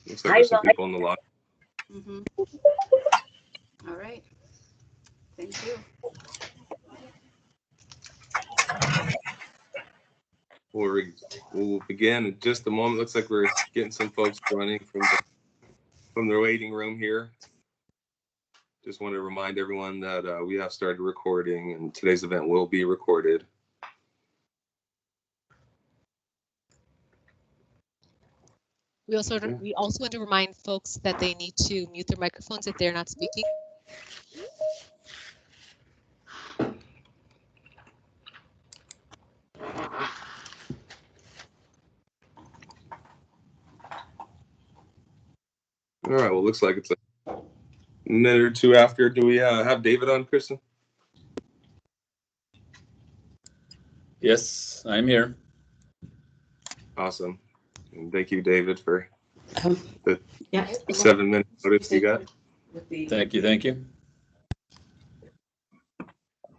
Looks like there's some people on the line. Mm-hmm. All right. Thank you. We'll begin in just a moment. Looks like we're getting some folks running from the waiting room here. Just want to remind everyone that we have started recording, and today's event will be recorded. We also want to remind folks that they need to mute their microphones if they're not speaking. All right. Well, looks like it's a minute or two after. Do we have David on, Kristen? Yes, I'm here. Awesome. And thank you, David, for the Yeah. 7 minute notice you got. Thank you.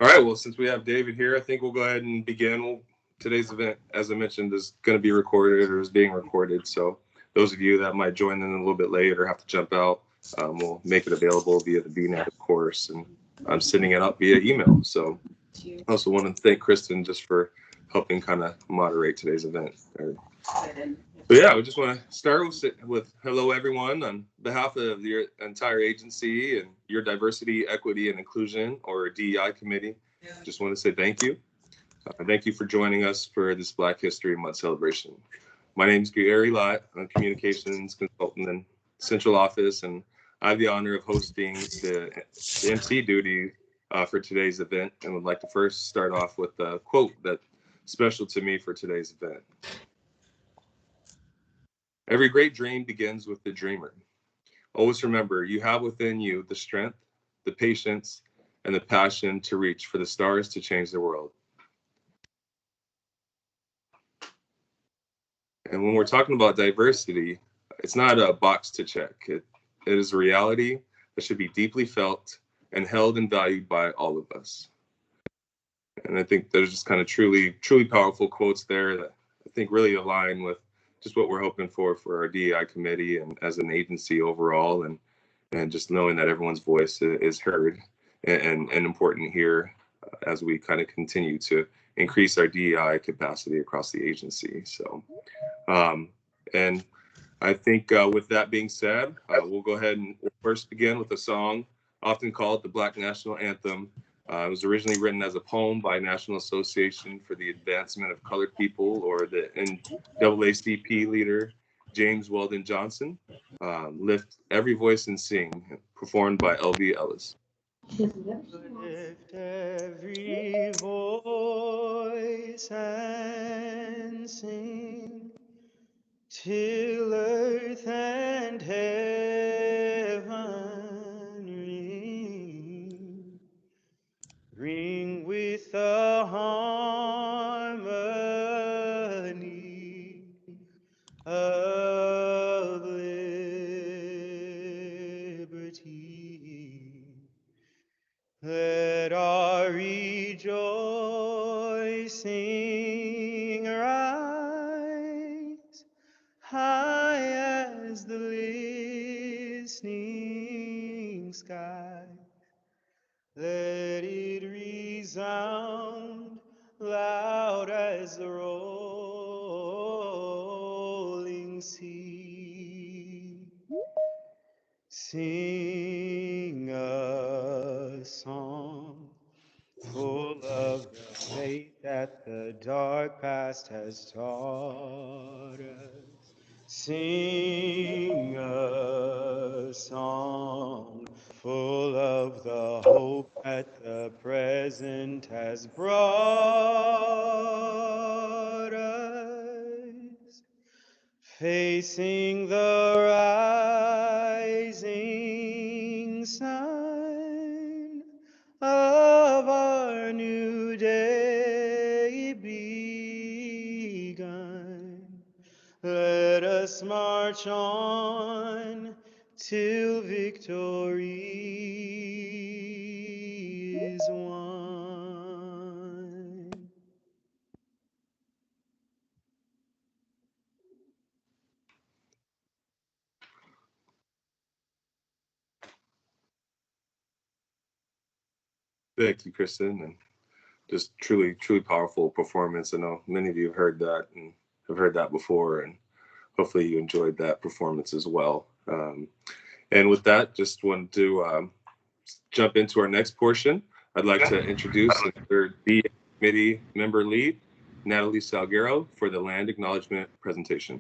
All right. Well, since we have David here, I think we'll go ahead and begin. Today's event, as I mentioned, is going to be recorded or is being recorded. So those of you that might join in a little bit late or have to jump out, we'll make it available via the BNet, of course. And I'm sending it out via email. So I also want to thank Kristen just for helping kind of moderate today's event. But yeah, we just want to start with hello, everyone. On behalf of your entire agency and your Diversity, Equity, and Inclusion, or DEI committee, just want to say thank you. Thank you for joining us for this Black History Month celebration. My name is Gary Lott. I'm a communications consultant in Central Office, and I have the honor of hosting the MC duty for today's event, and would like to first start off with a quote that's special to me for today's event. Every great dream begins with the dreamer. Always remember, you have within you the strength, the patience, and the passion to reach for the stars to change the world. And when we're talking about diversity, it's not a box to check. It is a reality that should be deeply felt and held and valued by all of us. And I think there's just kind of truly powerful quotes there that I think really align with just what we're hoping for our DEI committee and as an agency overall, and just knowing that everyone's voice is heard and important here as we kind of continue to increase our DEI capacity across the agency. So, and I think with that being said, we'll go ahead and first begin with a song often called the Black National Anthem. It was originally written as a poem by National Association for the Advancement of Colored People, or the NAACP leader, James Weldon Johnson. Lift Every Voice and Sing, performed by L.V. Ellis. Lift every voice and sing, till earth and heaven ring with the harmony of liberty. Let our rejoicing rise high as the listening sky. Let it resound loud as the rolling sea. Sing a song full of the faith that the dark past has taught us. Sing a song full of the hope that the present has brought us. Facing the rising sun of our new day begun, let us march on till victory is won. Thank you, Kristen, and just truly, truly powerful performance. I know many of you have heard that and have heard that before, and hopefully you enjoyed that performance as well. And with that, just wanted to jump into our next portion. I'd like to introduce the DEI committee member lead, Natalie Salguero, for the land acknowledgement presentation.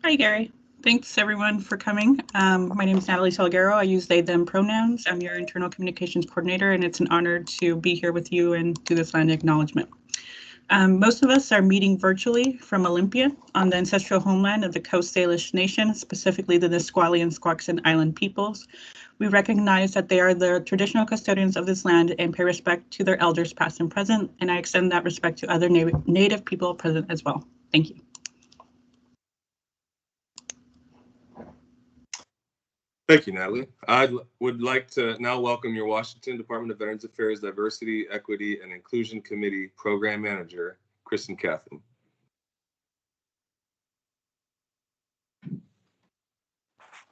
Hi, Gary. Thanks everyone for coming. My name is Natalie Salguero. I use they, them pronouns. I'm your internal communications coordinator, and it's an honor to be here with you and do this land acknowledgement. Most of us are meeting virtually from Olympia on the ancestral homeland of the Coast Salish Nation, specifically the Nisqually and Squaxin Island peoples. We recognize that they are the traditional custodians of this land and pay respect to their elders past and present, and I extend that respect to other Native people present as well. Thank you. Thank you, Natalie. I would like to now welcome your Washington Department of Veterans Affairs Diversity, Equity, and Inclusion Committee Program Manager, Kristen Cathan.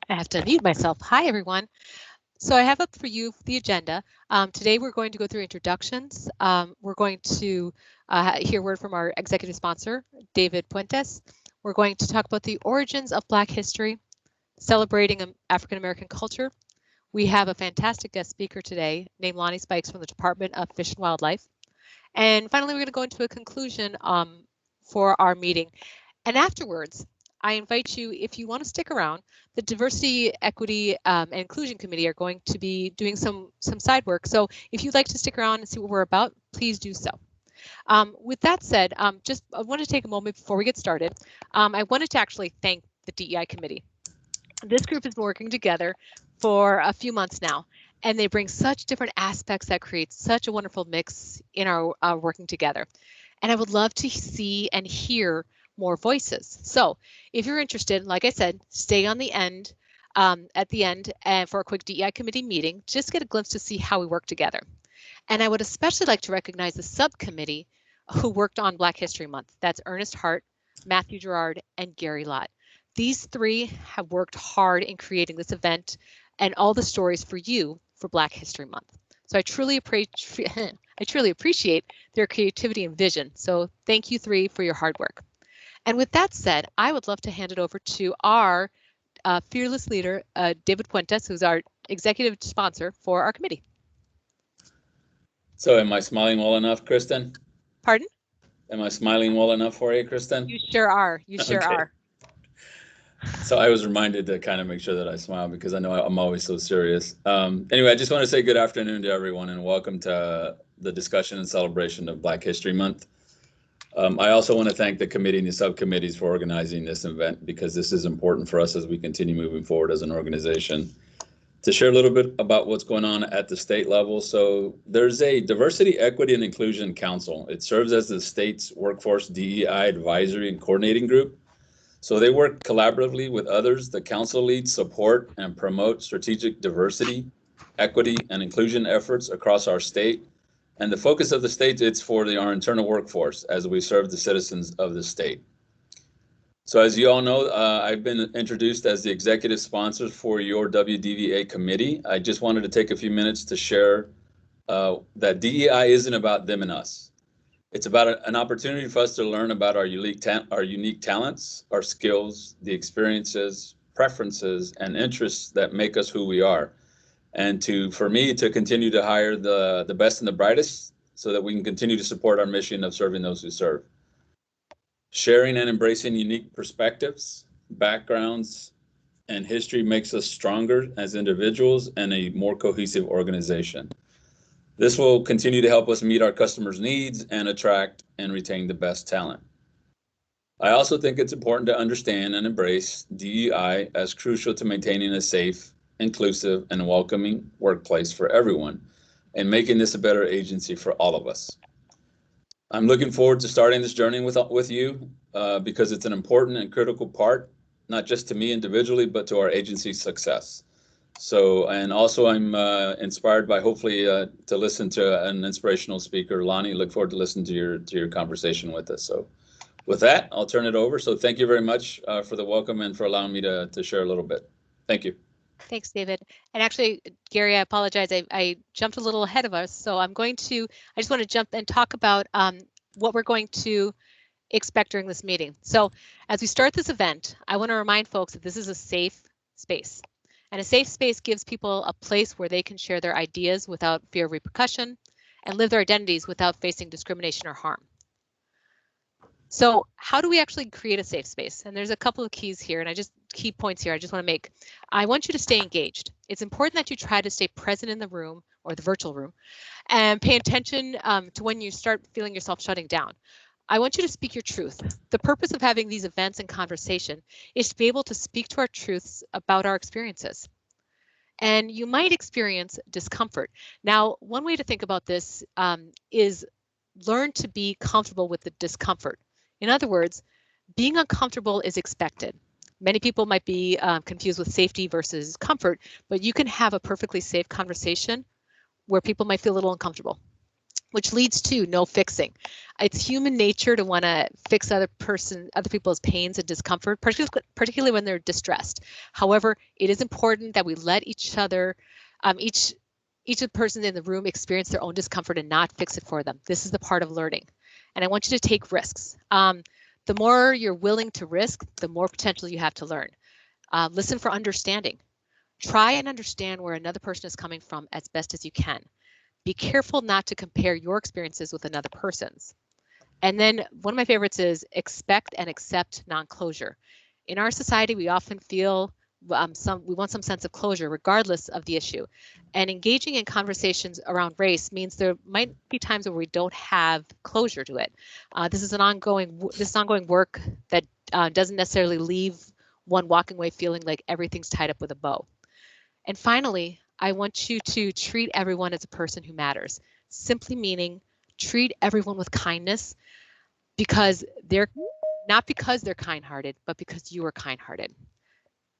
I have to unmute myself. Hi, everyone. So I have up for you the agenda. Today we're going to go through introductions. We're going to hear word from our executive sponsor, David Puentes. We're going to talk about the origins of Black history, celebrating African-American culture. We have a fantastic guest speaker today named Lonnie Spikes from the Department of Fish and Wildlife. And finally, we're going to go into a conclusion for our meeting. And afterwards, I invite you, if you want to stick around, the Diversity, Equity, and Inclusion Committee are going to be doing some side work. So if you'd like to stick around and see what we're about, please do so. With that said, I want to take a moment before we get started. I wanted to actually thank the DEI committee. This group has been working together for a few months now, and they bring such different aspects that create such a wonderful mix in our working together. And I would love to see and hear more voices. So if you're interested, like I said, stay on the end at the end for a quick DEI committee meeting. Just get a glimpse to see how we work together. And I would especially like to recognize the subcommittee who worked on Black History Month. That's Ernest Hart, Matthew Gerard, and Gary Lott. These three have worked hard in creating this event and all the stories for you for Black History Month. So I truly appreciate their creativity and vision. So thank you three for your hard work. And with that said, I would love to hand it over to our fearless leader, David Puentes, who's our executive sponsor for our committee. So am I smiling well enough, Kristen? Pardon? Am I smiling well enough for you, Kristen? You sure are. You sure are. So I was reminded to kind of make sure that I smile because I know I'm always so serious. Anyway, I just want to say good afternoon to everyone and welcome to the discussion and celebration of Black History Month. I also want to thank the committee and the subcommittees for organizing this event because this is important for us as we continue moving forward as an organization. To share a little bit about what's going on at the state level. So there's a Diversity, Equity, and Inclusion Council. It serves as the state's workforce DEI advisory and coordinating group. So they work collaboratively with others. The council leads, support, and promote strategic diversity, equity, and inclusion efforts across our state. And the focus of the state, it's for our internal workforce as we serve the citizens of the state. So as you all know, I've been introduced as the executive sponsor for your WDVA committee. I just wanted to take a few minutes to share that DEI isn't about them and us. It's about an opportunity for us to learn about our unique talents, our skills, the experiences, preferences, and interests that make us who we are. And for me to continue to hire the best and the brightest so that we can continue to support our mission of serving those who serve. Sharing and embracing unique perspectives, backgrounds, and history makes us stronger as individuals and a more cohesive organization. This will continue to help us meet our customers' needs and attract and retain the best talent. I also think it's important to understand and embrace DEI as crucial to maintaining a safe, inclusive, and welcoming workplace for everyone and making this a better agency for all of us. I'm looking forward to starting this journey with you because it's an important and critical part, not just to me individually, but to our agency's success. So, and also I'm inspired by hopefully to listen to an inspirational speaker, Lonnie. Look forward to listening to your conversation with us. So with that, I'll turn it over. So thank you very much for the welcome and for allowing me to share a little bit. Thank you. Thanks, David. And actually, Gary, I apologize. I jumped a little ahead of us. So I just want to jump and talk about what we're going to expect during this meeting. So as we start this event, I want to remind folks that this is a safe space. And a safe space gives people a place where they can share their ideas without fear of repercussion and live their identities without facing discrimination or harm. So how do we actually create a safe space? And there's a couple of key points here I just want to make. I want you to stay engaged. It's important that you try to stay present in the room or the virtual room and pay attention to when you start feeling yourself shutting down. I want you to speak your truth. The purpose of having these events and conversation is to be able to speak to our truths about our experiences. And you might experience discomfort. Now, one way to think about this is learn to be comfortable with the discomfort. In other words, being uncomfortable is expected. Many people might be confused with safety versus comfort, but you can have a perfectly safe conversation where people might feel a little uncomfortable, which leads to no fixing. It's human nature to want to fix other people's pains and discomfort, particularly when they're distressed. However, it is important that we let each other, each of the persons in the room experience their own discomfort and not fix it for them. This is the part of learning. And I want you to take risks. The more you're willing to risk, the more potential you have to learn. Listen for understanding. Try and understand where another person is coming from as best as you can. Be careful not to compare your experiences with another person's. And then one of my favorites is expect and accept non-closure. In our society, we often feel we want some sense of closure regardless of the issue. And engaging in conversations around race means there might be times where we don't have closure to it. This is ongoing work that doesn't necessarily leave one walking away feeling like everything's tied up with a bow. And finally, I want you to treat everyone as a person who matters, simply meaning treat everyone with kindness because not because they're kind-hearted, but because you are kind-hearted.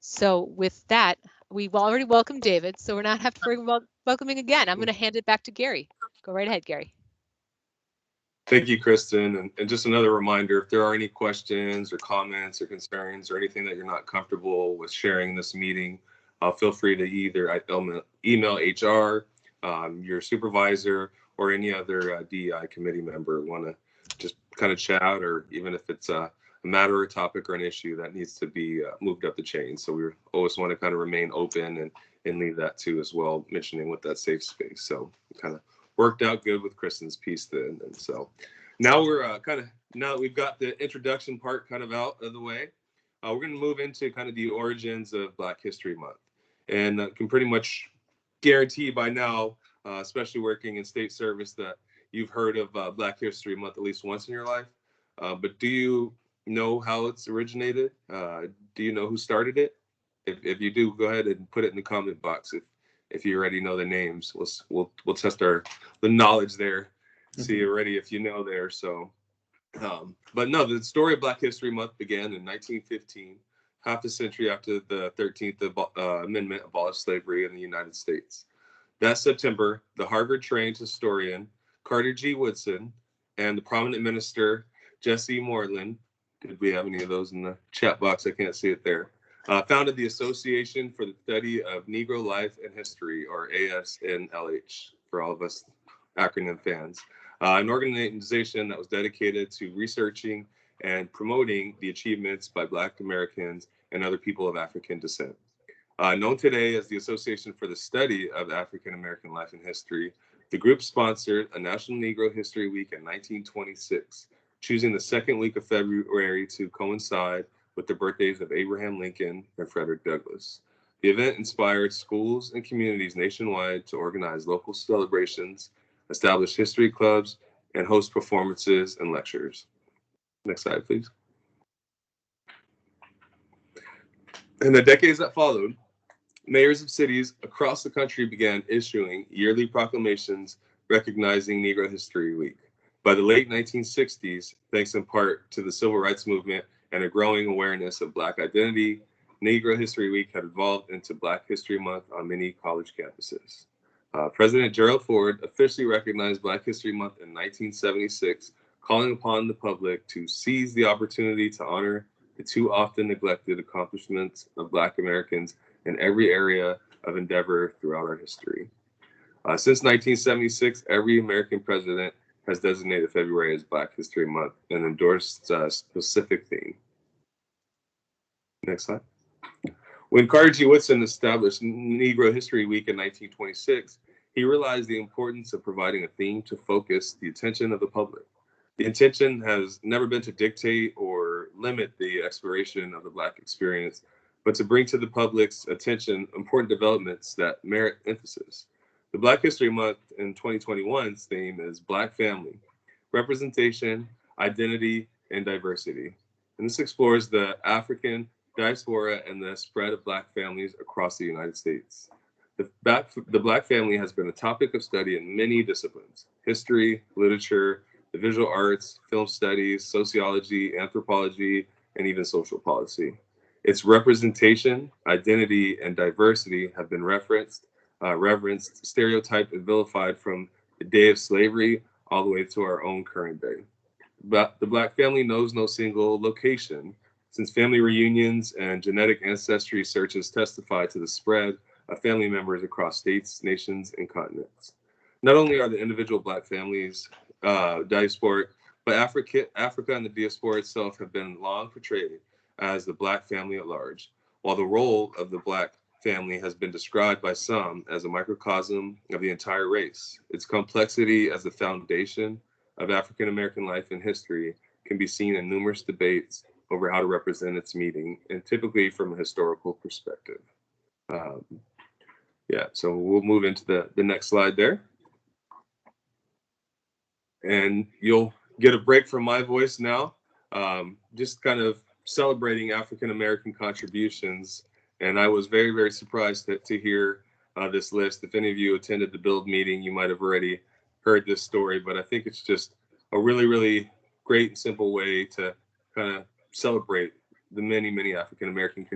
So with that, we've already welcomed David, so we're not have to worry about welcoming again. I'm going to hand it back to Gary. Go right ahead, Gary. Thank you, Kristen. And just another reminder, if there are any questions or comments or concerns or anything that you're not comfortable with sharing in this meeting, feel free to either email HR, your supervisor, or any other DEI committee member want to just kind of chat, or even if it's a matter or topic or an issue that needs to be moved up the chain. So we always want to kind of remain open and leave that too as well, mentioning with that safe space. So kind of worked out good with Kristen's piece then. And so now we're now that we've got the introduction part kind of out of the way, we're going to move into kind of the origins of Black History Month. And can pretty much guarantee by now, especially working in state service, that you've heard of Black History Month at least once in your life. But do you know how it's originated? Do you know who started it? If you do, go ahead and put it in the comment box. If you already know the names, we'll test the knowledge there. See already if you know there. So, but no, the story of Black History Month began in 1915, half a century after the 13th Amendment abolished slavery in the United States. That September, the Harvard-trained historian Carter G. Woodson and the prominent minister Jesse Moreland, did we have any of those in the chat box? I can't see it there. Founded the Association for the Study of Negro Life and History, or ASNLH, for all of us acronym fans, an organization that was dedicated to researching and promoting the achievements by Black Americans and other people of African descent. Known today as the Association for the Study of African American Life and History, the group sponsored a National Negro History Week in 1926, choosing the second week of February to coincide with the birthdays of Abraham Lincoln and Frederick Douglass. The event inspired schools and communities nationwide to organize local celebrations, establish history clubs, and host performances and lectures. Next slide, please. In the decades that followed, mayors of cities across the country began issuing yearly proclamations recognizing Negro History Week. By the late 1960s, thanks in part to the Civil Rights Movement and a growing awareness of Black identity, Negro History Week had evolved into Black History Month on many college campuses. President Gerald Ford officially recognized Black History Month in 1976, calling upon the public to seize the opportunity to honor the too often neglected accomplishments of Black Americans in every area of endeavor throughout our history. Since 1976, every American president has designated February as Black History Month and endorsed a specific theme. Next slide. When Carter G. Woodson established Negro History Week in 1926, he realized the importance of providing a theme to focus the attention of the public. The intention has never been to dictate or limit the exploration of the Black experience, but to bring to the public's attention important developments that merit emphasis. The Black History Month in 2021's theme is Black Family, Representation, Identity, and Diversity. And this explores the African diaspora and the spread of Black families across the United States. The Black family has been a topic of study in many disciplines: history, literature, the visual arts, film studies, sociology, anthropology, and even social policy. Its representation, identity, and diversity have been reverenced, stereotyped, and vilified from the day of slavery all the way to our own current day. But the Black family knows no single location, since family reunions and genetic ancestry searches testify to the spread of family members across states, nations, and continents. Not only are the individual Black families diasporic, but Africa and the diaspora itself have been long portrayed as the Black family at large, while the role of the Black family has been described by some as a microcosm of the entire race. Its complexity as the foundation of African American life and history can be seen in numerous debates over how to represent its meaning, and typically from a historical perspective. So we'll move into the next slide there. And you'll get a break from my voice now, just kind of celebrating African American contributions. And I was very, very surprised to hear this list. If any of you attended the Build meeting, you might have already heard this story, but I think it's just a really, really great and simple way to kind of celebrate the many, many African American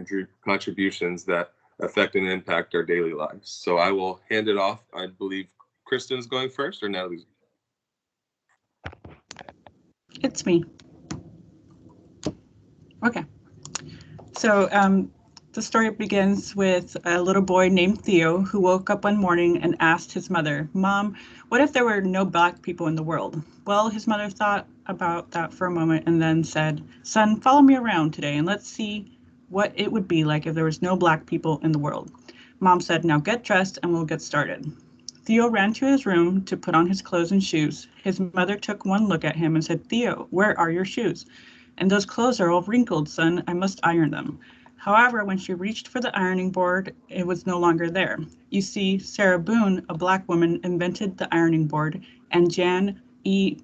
contributions that affect and impact our daily lives. So I will hand it off. I believe Kristen's going first, or Natalie's? It's me. Okay. So the story begins with a little boy named Theo who woke up one morning and asked his mother, "Mom, what if there were no Black people in the world?" Well, his mother thought about that for a moment and then said, "Son, follow me around today and let's see what it would be like if there was no Black people in the world." Mom said, "Now get dressed and we'll get started." Theo ran to his room to put on his clothes and shoes. His mother took one look at him and said, "Theo, where are your shoes?" "And those clothes are all wrinkled, son. I must iron them." However, when she reached for the ironing board, it was no longer there. You see, Sarah Boone, a Black woman, invented the ironing board, and Jan E.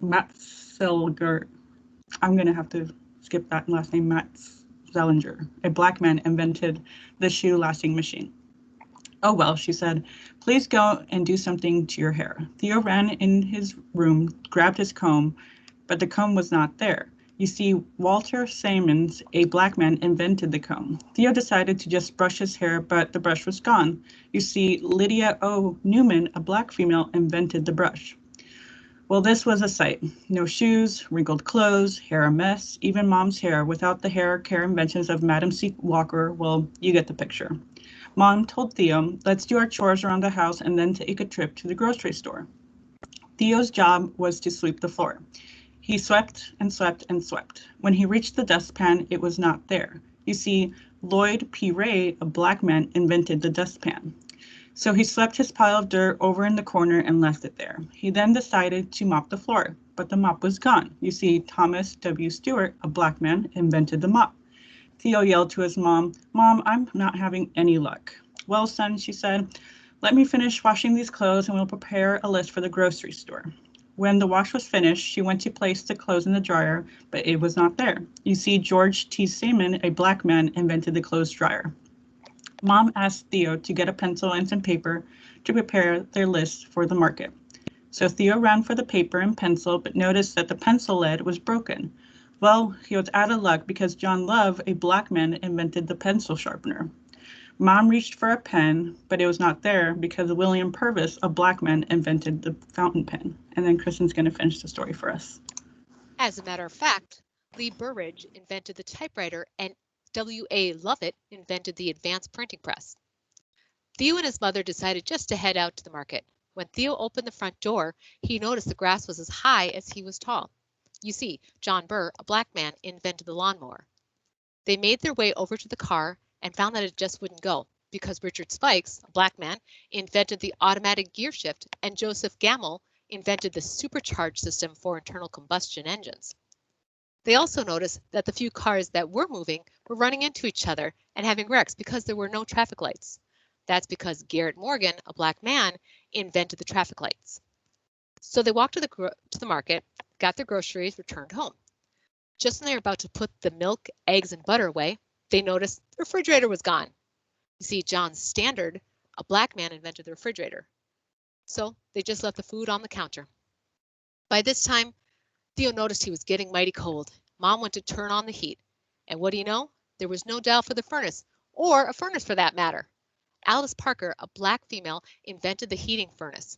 Matzeliger, I'm going to have to skip that last name, Matzeliger, a Black man, invented the shoe lashing machine. "Oh, well," she said, "please go and do something to your hair." Theo ran in his room, grabbed his comb, but the comb was not there. You see, Walter Simmons, a Black man, invented the comb. Theo decided to just brush his hair, but the brush was gone. You see, Lydia O. Newman, a Black female, invented the brush. Well, this was a sight. No shoes, wrinkled clothes, hair a mess, even Mom's hair without the hair care inventions of Madam C. Walker. Well, you get the picture. Mom told Theo, "Let's do our chores around the house and then take a trip to the grocery store." Theo's job was to sweep the floor. He swept and swept and swept. When he reached the dustpan, it was not there. You see, Lloyd P. Ray, a Black man, invented the dustpan. So he swept his pile of dirt over in the corner and left it there. He then decided to mop the floor, but the mop was gone. You see, Thomas W. Stewart, a Black man, invented the mop. Theo yelled to his mom, "Mom, I'm not having any luck." "Well, son," she said, "let me finish washing these clothes and we'll prepare a list for the grocery store." When the wash was finished, she went to place the clothes in the dryer, but it was not there. You see, George T. Seaman, a Black man, invented the clothes dryer. Mom asked Theo to get a pencil and some paper to prepare their list for the market. So Theo ran for the paper and pencil, but noticed that the pencil lead was broken. Well, he was out of luck because John Love, a Black man, invented the pencil sharpener. Mom reached for a pen, but it was not there because William Purvis, a Black man, invented the fountain pen. And then Kristen's going to finish the story for us. As a matter of fact, Lee Burridge invented the typewriter, and W.A. Lovett invented the advanced printing press. Theo and his mother decided just to head out to the market. When Theo opened the front door, he noticed the grass was as high as he was tall. You see, John Burr, a black man, invented the lawnmower. They made their way over to the car and found that it just wouldn't go because Richard Spikes, a black man, invented the automatic gear shift, and Joseph Gammell invented the supercharged system for internal combustion engines. They also noticed that the few cars that were moving were running into each other and having wrecks because there were no traffic lights. That's because Garrett Morgan, a black man, invented the traffic lights. So they walked to the market, got their groceries, returned home. Just when they were about to put the milk, eggs, and butter away, they noticed the refrigerator was gone. You see, John Standard, a black man, invented the refrigerator. So they just left the food on the counter. By this time, Theo noticed he was getting mighty cold. Mom went to turn on the heat. And what do you know? There was no dial for the furnace, or a furnace for that matter. Alice Parker, a black female, invented the heating furnace.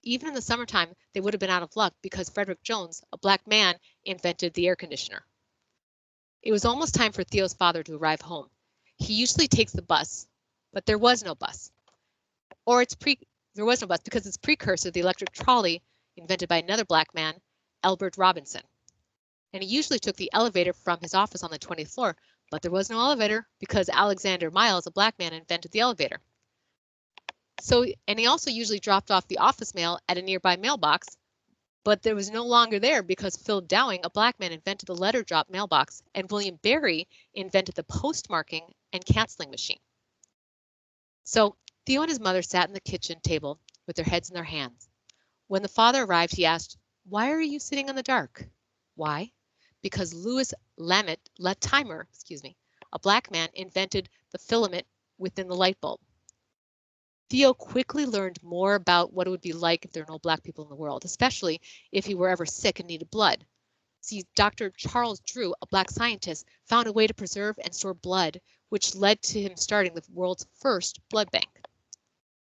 Even in the summertime, they would have been out of luck because Frederick Jones, a black man, invented the air conditioner. It was almost time for Theo's father to arrive home. He usually takes the bus, but there was no bus. There was no bus because its precursor, the electric trolley, invented by another black man, Albert Robinson. And he usually took the elevator from his office on the 20th floor, but there was no elevator because Alexander Miles, a black man, invented the elevator. And he also usually dropped off the office mail at a nearby mailbox, but there was no longer there because Philip Dowing, a black man, invented the letter drop mailbox, and William Barry invented the postmarking and canceling machine. So Theo and his mother sat in the kitchen table with their heads in their hands. When the father arrived, he asked, "Why are you sitting in the dark?" Why? Because Louis Latimer, a black man, invented the filament within the light bulb. Theo quickly learned more about what it would be like if there were no black people in the world, especially if he were ever sick and needed blood. See, Dr. Charles Drew, a black scientist, found a way to preserve and store blood, which led to him starting the world's first blood bank.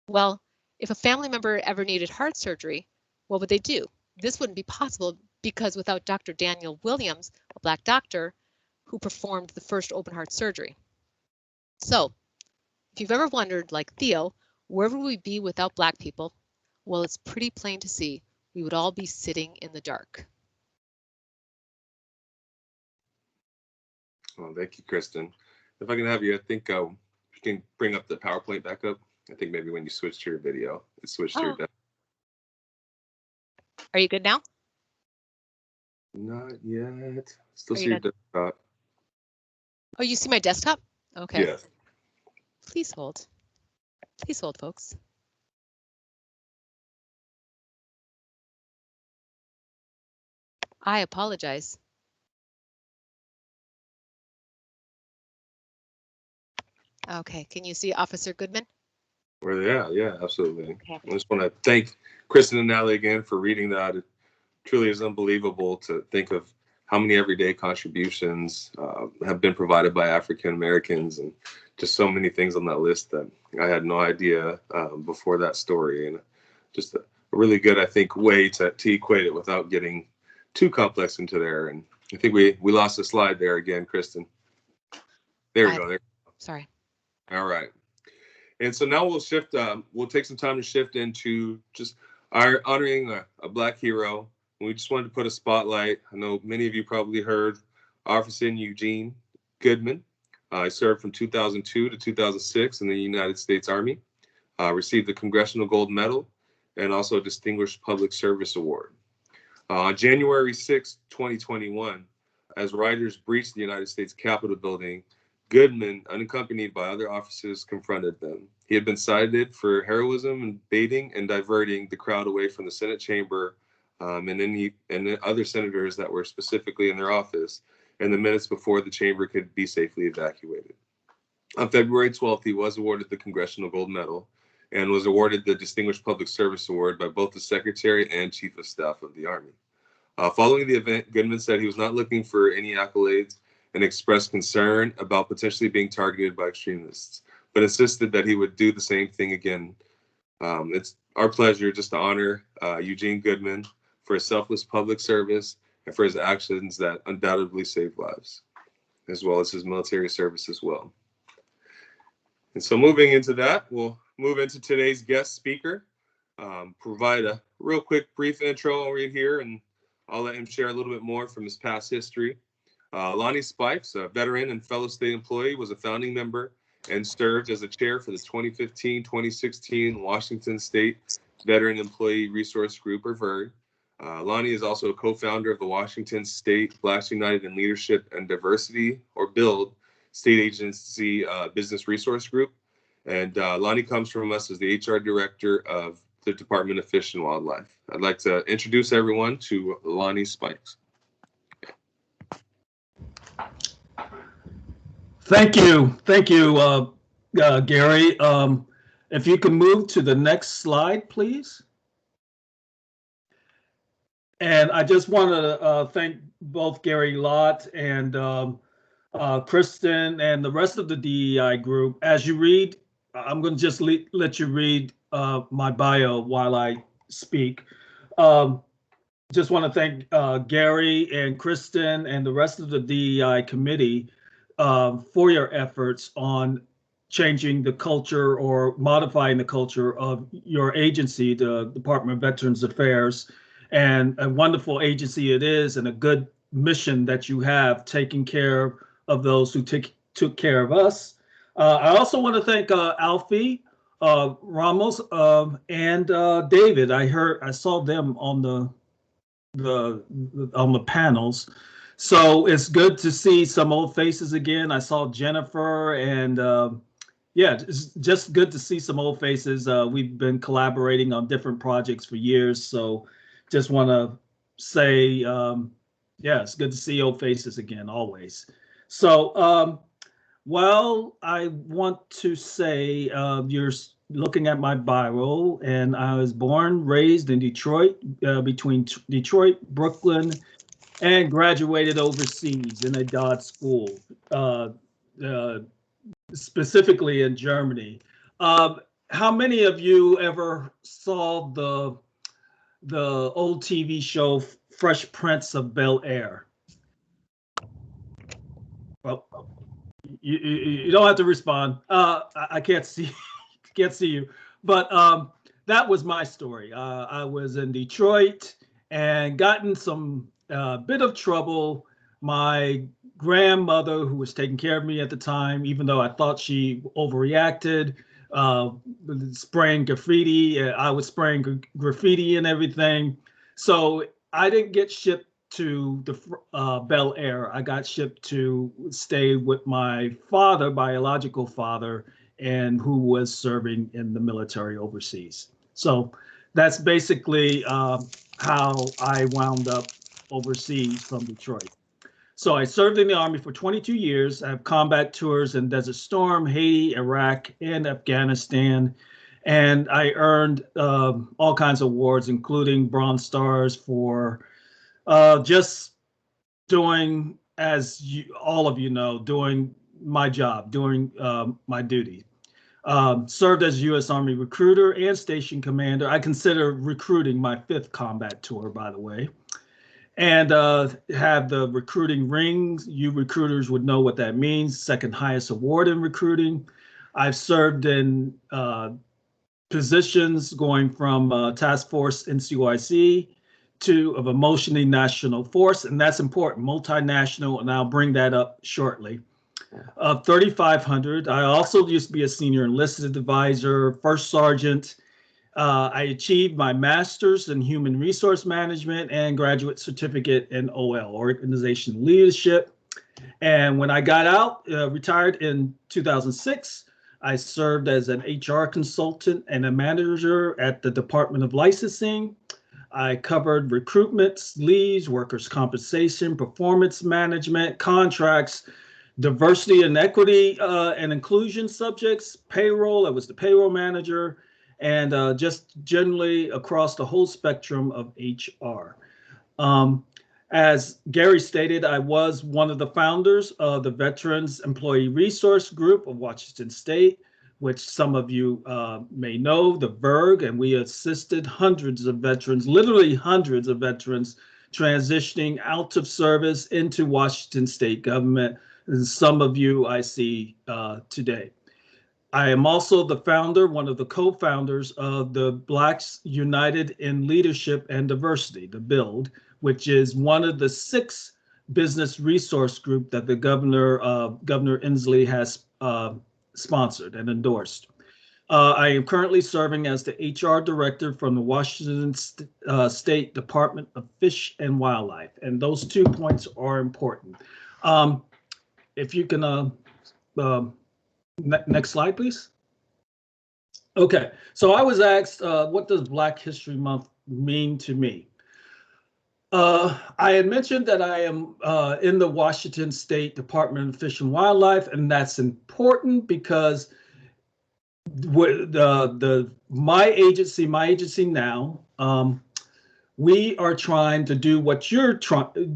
Well, if a family member ever needed heart surgery, what would they do? This wouldn't be possible because without Dr. Daniel Williams, a black doctor, who performed the first open heart surgery. So, if you've ever wondered, like Theo, where would we be without black people? Well, it's pretty plain to see. We would all be sitting in the dark. Well, thank you, Kristen. If I can have you, I think you can bring up the PowerPoint back up. I think maybe when you switch to your video, it switched to your desktop. Are you good now? Not yet. Still Are see you your not- desktop. Oh, you see my desktop? Okay. Yes. Please hold. Please hold, folks. I apologize. Okay, can you see Officer Goodman? Well, yeah, absolutely. Okay. I just want to thank Kristen and Natalie again for reading that. It truly is unbelievable to think of how many everyday contributions have been provided by African Americans, and just so many things on that list that I had no idea before that story. And just a really good, I think, way to equate it without getting too complex into there. And I think we lost a slide there again, Kristen. There we go. There. Sorry. All right. And so now we'll shift, we'll take some time to shift into just our honoring a black hero. We just wanted to put a spotlight. I know many of you probably heard Officer Eugene Goodman. He served from 2002 to 2006 in the United States Army, received the Congressional Gold Medal, and also a Distinguished Public Service Award. On January 6, 2021, as rioters breached the United States Capitol building, Goodman, unaccompanied by other officers, confronted them. He had been cited for heroism in baiting and diverting the crowd away from the Senate chamber and other senators that were specifically in their office in the minutes before the chamber could be safely evacuated. On February 12th, he was awarded the Congressional Gold Medal and was awarded the Distinguished Public Service Award by both the Secretary and Chief of Staff of the Army. Following the event, Goodman said he was not looking for any accolades and expressed concern about potentially being targeted by extremists, but insisted that he would do the same thing again. It's our pleasure just to honor Eugene Goodman for his selfless public service and for his actions that undoubtedly saved lives. as well as his military service as well. And so moving into that, we'll move into today's guest speaker, provide a real quick brief intro right here, and I'll let him share a little bit more from his past history. Lonnie Spikes, a veteran and fellow state employee, was a founding member and served as a chair for the 2015-2016 Washington State Veteran Employee Resource Group, or VERG. Lonnie is also a co-founder of the Washington State Blacks United in Leadership and Diversity, or BUILD, state agency business resource group. And Lonnie comes from us as the HR director of the Department of Fish and Wildlife. I'd like to introduce everyone to Lonnie Spikes. Thank you, Gary. If you can move to the next slide, please. And I just want to thank both Gary Lott and Kristen and the rest of the DEI group. As you read, I'm going to just let you read my bio while I speak. Just want to thank Gary and Kristen and the rest of the DEI committee for your efforts on changing the culture or modifying the culture of your agency, the Department of Veterans Affairs, and a wonderful agency it is, and a good mission that you have, taking care of those who took care of us. I also want to thank Alfie, Ramos, and David. I saw them on the panels. So it's good to see some old faces again. I saw Jennifer, and yeah, it's just good to see some old faces. We've been collaborating on different projects for years. So just want to say, yeah, it's good to see old faces again, always. So, well, I want to say you're looking at my bio, and I was born, raised in Detroit, between Detroit, Brooklyn, and graduated overseas in a DOD school, specifically in Germany. How many of you ever saw the old TV show Fresh Prince of Bel-Air? Well, you don't have to respond. I can't see you, but that was my story. I was in Detroit and got in some bit of trouble. My grandmother, who was taking care of me at the time, even though I thought she overreacted, spraying graffiti. I was spraying graffiti and everything. So I didn't get shipped to the Bel-Air. I got shipped to stay with my father, biological father, and who was serving in the military overseas. So that's basically how I wound up overseas from Detroit. So I served in the Army for 22 years. I have combat tours in Desert Storm, Haiti, Iraq, and Afghanistan. And I earned all kinds of awards, including Bronze Stars for just doing, as all of you know, doing my job, doing my duty. Served as U.S. Army recruiter and station commander. I consider recruiting my 5th combat tour, by the way. And have the recruiting rings. You recruiters would know what that means. 2nd highest award in recruiting. I've served in positions going from Task Force NCOIC of a multinational force, and that's important, multinational, and I'll bring that up shortly. 3,500. I also used to be a senior enlisted advisor, 1st sergeant. I achieved my master's in human resource management and graduate certificate in OL, organization leadership. And when I got out, retired in 2006, I served as an HR consultant and a manager at the Department of Licensing. I covered recruitments, leaves, workers' compensation, performance management, contracts, diversity and equity and inclusion subjects, payroll. I was the payroll manager, and just generally across the whole spectrum of HR. As Gary stated, I was one of the founders of the Veterans Employee Resource Group of Washington State, which some of you may know, the VERG, and we assisted hundreds of veterans, literally hundreds of veterans, transitioning out of service into Washington State government. some of you I see today. I am also the founder, one of the co-founders of the Blacks United in Leadership and Diversity, the BUILD, which is one of the 6 business resource group that the Governor Inslee has sponsored and endorsed. I am currently serving as the HR director from the Washington State Department of Fish and Wildlife, and those 2 points are important. If you can, next slide, please. Okay, so I was asked, what does Black History Month mean to me? I had mentioned that I am in the Washington State Department of Fish and Wildlife, and that's important because my agency now, we are trying to do what you're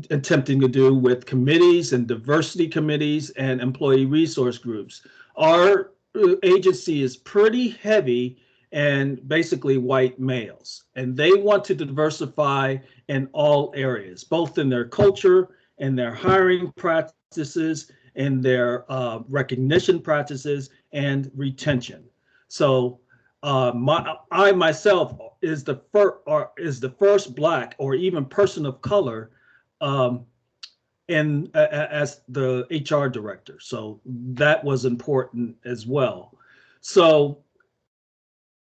attempting to do with committees and diversity committees and employee resource groups. Our agency is pretty heavy and basically white males, and they want to diversify in all areas, both in their culture and their hiring practices and their recognition practices and retention. So I myself is the first Black or even person of color as the HR director. So that was important as well. So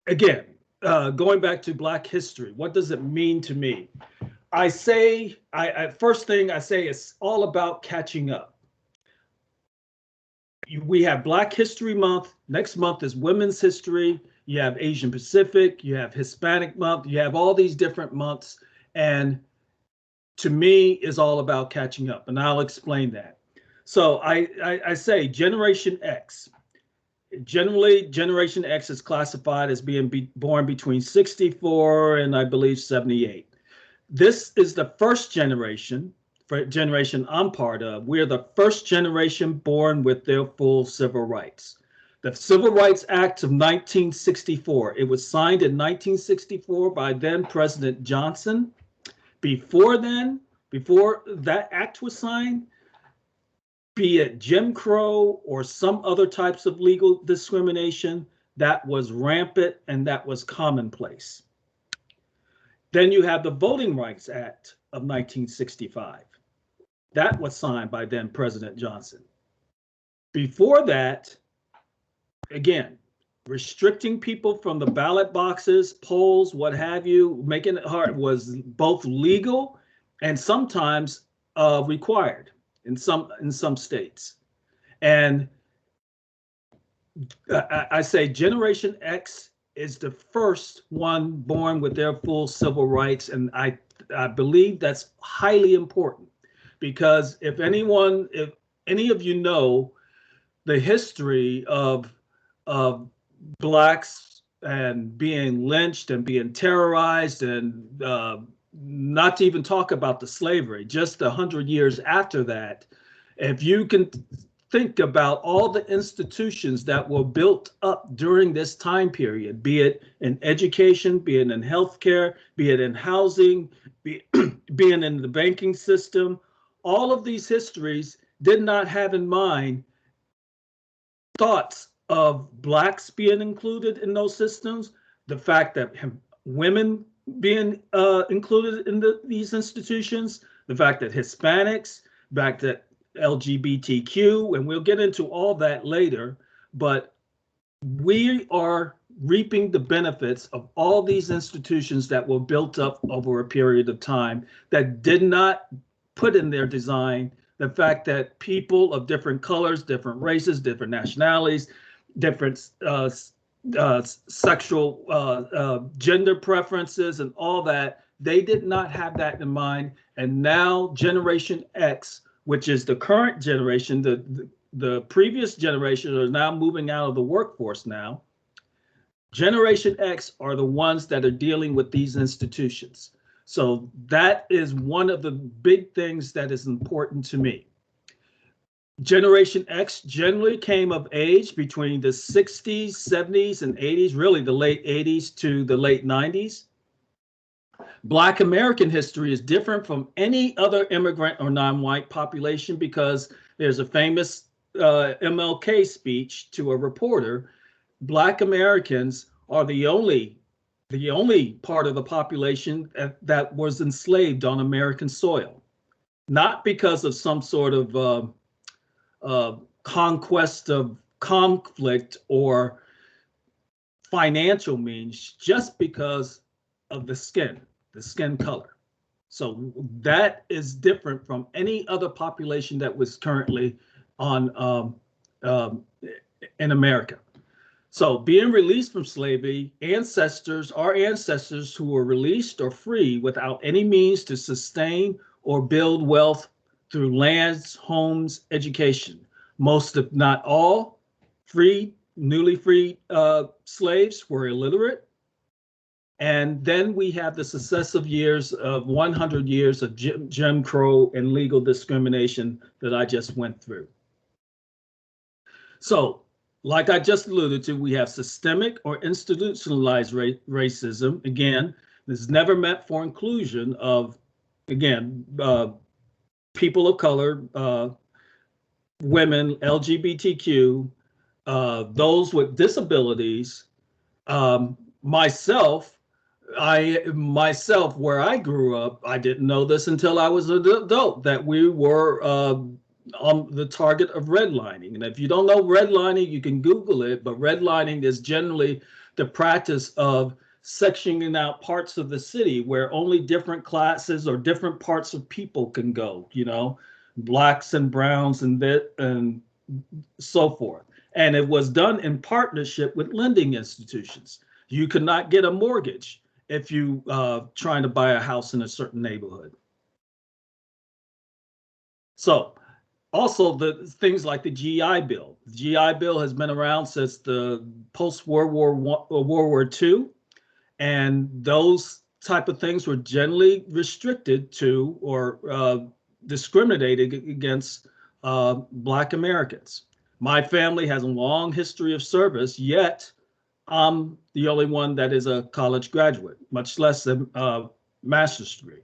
again, going back to Black history, what does it mean to me? I say, first thing I say, it's all about catching up. We have Black History Month. Next month is Women's History. You have Asian Pacific. You have Hispanic Month. You have all these different months. And to me, is all about catching up. And I'll explain that. So I say Generation X. Generally, Generation X is classified as being born between 64 and I believe 78. This is the first generation I'm part of. We're the first generation born with their full civil rights. The Civil Rights Act of 1964, it was signed in 1964 by then President Johnson. Before that act was signed, be it Jim Crow or some other types of legal discrimination, that was rampant and that was commonplace. Then you have the Voting Rights Act of 1965. That was signed by then President Johnson. Before that, again, restricting people from the ballot boxes, polls, what have you, making it hard was both legal and sometimes required in some states. And I say Generation X is the first one born with their full civil rights, and I believe that's highly important because if any of you know the history of Blacks and being lynched and being terrorized and not to even talk about the slavery, just 100 years after that, if you can think about all the institutions that were built up during this time period, be it in education, be it in healthcare, be it in housing, being in the banking system, all of these histories did not have in mind thoughts of Blacks being included in those systems, the fact that women being included in these institutions, the fact that Hispanics, the fact that LGBTQ, and we'll get into all that later, but we are reaping the benefits of all these institutions that were built up over a period of time that did not put in their design the fact that people of different colors, different races, different nationalities, different sexual gender preferences and all that, they did not have that in mind. And now Generation X, which is the current generation, the previous generation are now moving out of the workforce now. Generation X are the ones that are dealing with these institutions. So that is one of the big things that is important to me. Generation X generally came of age between the 60s, 70s, and 80s, really the late 80s to the late 90s. Black American history is different from any other immigrant or non-white population because There's a famous MLK speech to a reporter. Black Americans are the only part of the population that was enslaved on American soil, not because of some sort of conquest of conflict or financial means, just because of the skin color. So that is different from any other population that was currently on in America. So being released from slavery, our ancestors who were released or free without any means to sustain or build wealth through lands, homes, education. Most, if not all, newly freed slaves were illiterate. And then we have the successive years of 100 years of Jim Crow and legal discrimination that I just went through. So, like I just alluded to, we have systemic or institutionalized racism. Again, this is never meant for inclusion of, again, people of color, women, LGBTQ, those with disabilities, myself, where I grew up, I didn't know this until I was an adult, that we were on the target of redlining. And if you don't know redlining, you can Google it, but redlining is generally the practice of sectioning out parts of the city where only different classes or different parts of people can go, blacks and browns and so forth. And it was done in partnership with lending institutions. You could not get a mortgage if you trying to buy a house in a certain neighborhood. So also the things like the GI Bill. The GI Bill has been around since the post-World War II, and those type of things were generally restricted to or discriminated against Black Americans. My family has a long history of service, yet I'm the only one that is a college graduate, much less a master's degree.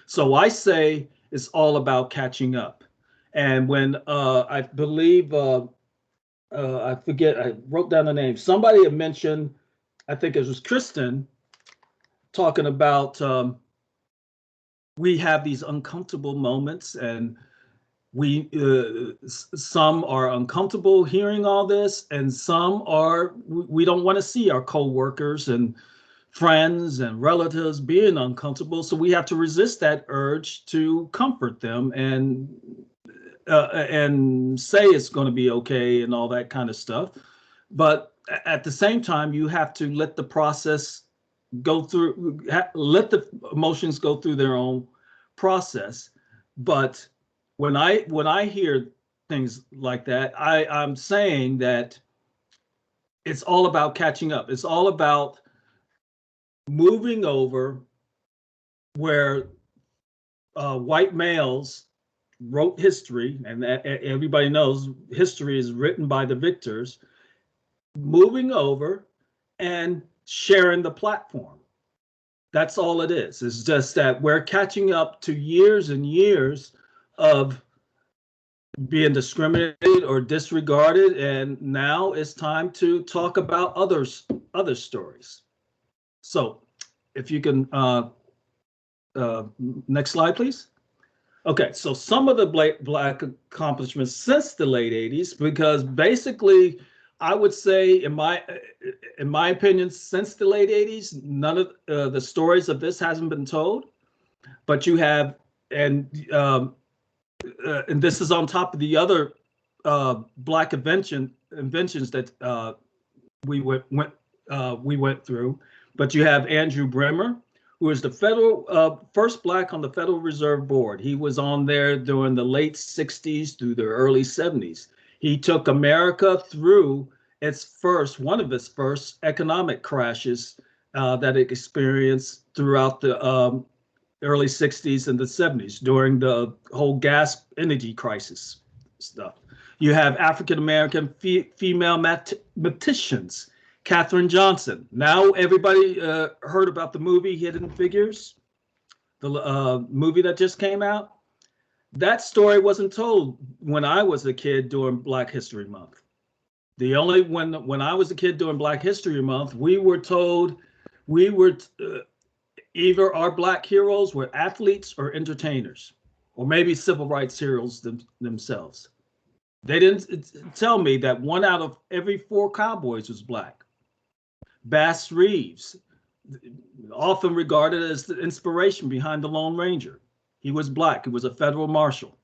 So I say it's all about catching up. And when I believe, I forget, I wrote down the name. Somebody had mentioned, I think it was Kristen, talking about we have these uncomfortable moments, and some are uncomfortable hearing all this, and some we don't want to see our co-workers and friends and relatives being uncomfortable. So we have to resist that urge to comfort them and say it's going to be okay and all that kind of stuff. But at the same time, you have to let the process go through, let the emotions go through their own process. But when I hear things like that, I'm saying that it's all about catching up. It's all about moving over where white males wrote history, and everybody knows history is written by the victors, moving over and sharing the platform. That's all it is. It's just that we're catching up to years and years of being discriminated or disregarded, and now it's time to talk about other stories. So if you can, next slide, please. Okay, so some of the Black accomplishments since the late 80s, because basically I would say, in my opinion, since the late 80s, none of the stories of this hasn't been told. But you have, and this is on top of the other Black inventions that we went through. But you have Andrew Bremer, who is the first Black on the Federal Reserve Board. He was on there during the late 60s through the early 70s. He took America through one of its first economic crashes that it experienced throughout the early 60s and the 70s during the whole gas energy crisis stuff. You have African-American female mathematicians, Katherine Johnson. Now everybody heard about the movie Hidden Figures, the movie that just came out. That story wasn't told when I was a kid during Black History Month. The only when I was a kid during Black History Month, we were told either our Black heroes were athletes or entertainers, or maybe civil rights heroes themselves. They didn't tell me that 1 out of every 4 cowboys was Black. Bass Reeves, often regarded as the inspiration behind the Lone Ranger. He was Black. He was a federal marshal.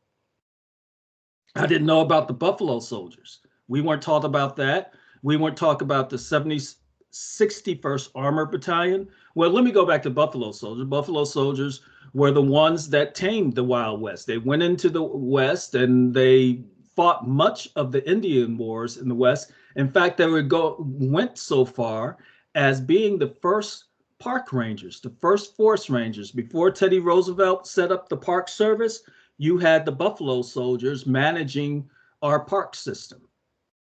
I didn't know about the Buffalo Soldiers. We weren't taught about that. We weren't taught about the 61st Armored Battalion. Well, let me go back to Buffalo Soldiers. Buffalo Soldiers were the ones that tamed the Wild West. They went into the West and they fought much of the Indian Wars in the West. In fact, they went so far as being the first park rangers, the first forest rangers. Before Teddy Roosevelt set up the Park Service, you had the Buffalo Soldiers managing our park system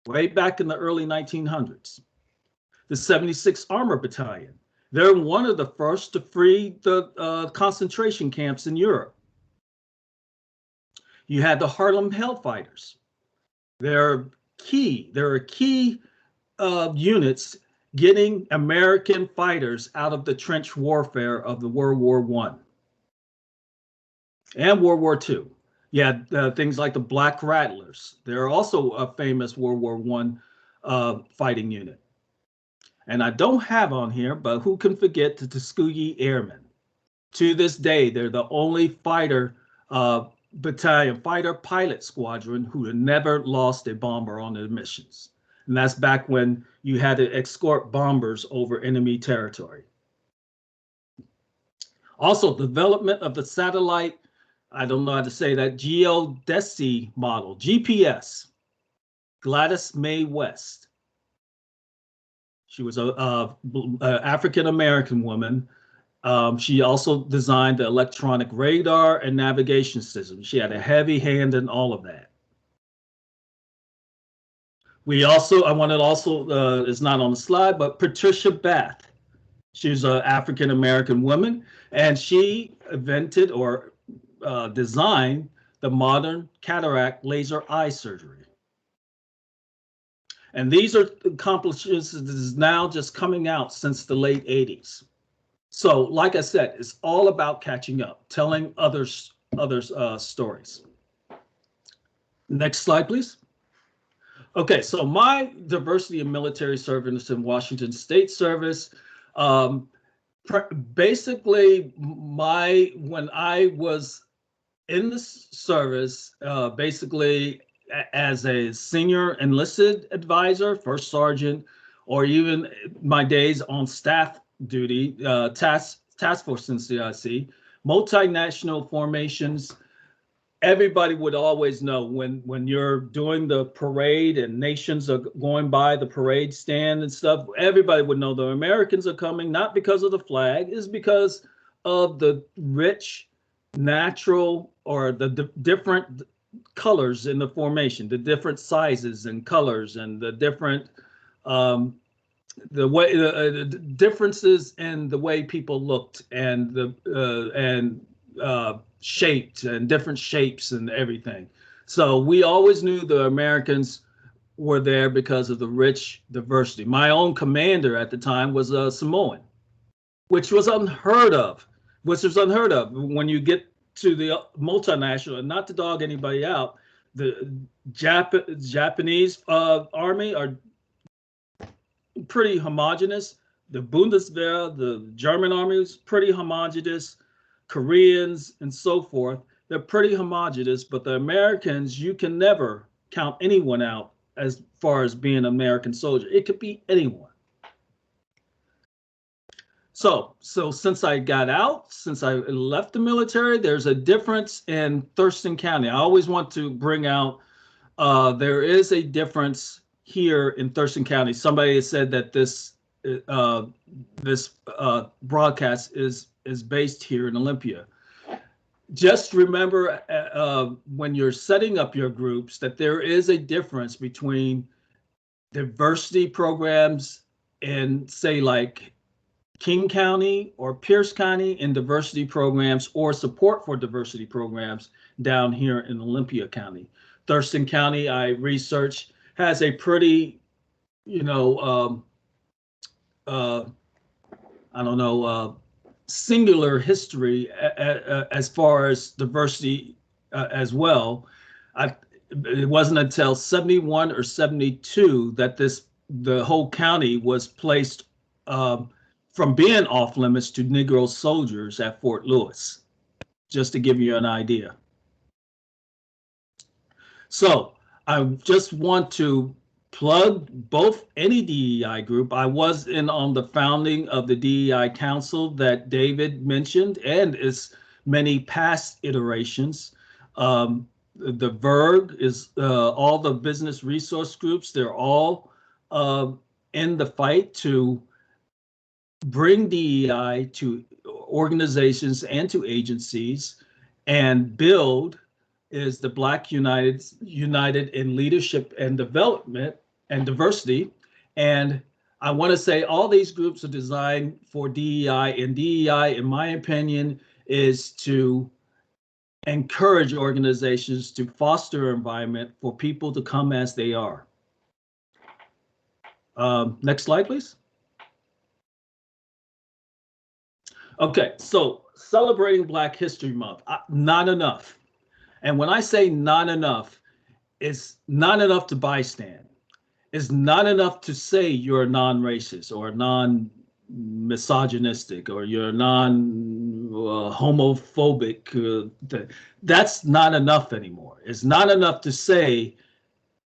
way back in the early 1900s. The 76th Armored Battalion, they're one of the first to free the concentration camps in Europe. You had the Harlem Hellfighters. They're key units getting American fighters out of the trench warfare of the World War I and World War II. You had things like the Black Rattlers. They're also a famous World War I fighting unit. And I don't have on here, but who can forget the Tuskegee Airmen? To this day, they're the only fighter battalion, fighter pilot squadron who never lost a bomber on their missions. And that's back when you had to escort bombers over enemy territory. Also, development of the satellite, I don't know how to say that, geodesy model, GPS, Gladys Mae West. She was a African-American woman. She also designed the electronic radar and navigation system. She had a heavy hand in all of that. I wanted also, it's not on the slide, but Patricia Bath. She's an African-American woman, and she invented or designed the modern cataract laser eye surgery. And these are accomplishments that is now just coming out since the late 80s. So, like I said, it's all about catching up, telling others stories. Next slide, please. Okay, so my diversity in military service in Washington State Service, basically when I was in the service, basically as a senior enlisted advisor, first sergeant, or even my days on staff duty, task force in CIC, multinational formations. Everybody would always know when you're doing the parade and nations are going by the parade stand and stuff, everybody would know the Americans are coming, not because of the flag, is because of the rich, natural, or the different colors in the formation, the different sizes and colors and the different, the differences in the way people looked and shaped and different shapes and everything. So we always knew the Americans were there because of the rich diversity. My own commander at the time was a Samoan, which was unheard of. When you get to the multinational, and not to dog anybody out, the Japanese army are pretty homogenous. The Bundeswehr, the German army is pretty homogenous. Koreans and so forth, they're pretty homogenous, but the Americans, you can never count anyone out as far as being an American soldier. It could be anyone. So since I got out, since I left the military, there's a difference in Thurston County. I always want to bring out, there is a difference here in Thurston County. Somebody has said that this broadcast is based here in Olympia. Just remember when you're setting up your groups that there is a difference between diversity programs in, say, like King County or Pierce County in diversity programs or support for diversity programs down here in Olympia County. Thurston County, I researched, has a pretty, singular history as far as diversity as well. It wasn't until 71 or 72 that the whole county was placed from being off limits to Negro soldiers at Fort Lewis, just to give you an idea. So I just want to plug any DEI group. I was in on the founding of the DEI Council that David mentioned, and its many past iterations. The VERG is all the business resource groups. They're all in the fight to bring DEI to organizations and to agencies, and BUILD is the Black United in Leadership and Development and Diversity. And I want to say all these groups are designed for DEI, and DEI, in my opinion, is to encourage organizations to foster an environment for people to come as they are. Next slide, please. Okay, so celebrating Black History Month, not enough. And when I say not enough, it's not enough to bystand. It's not enough to say you're non-racist or non-misogynistic or you're non-homophobic. That's not enough anymore. It's not enough to say,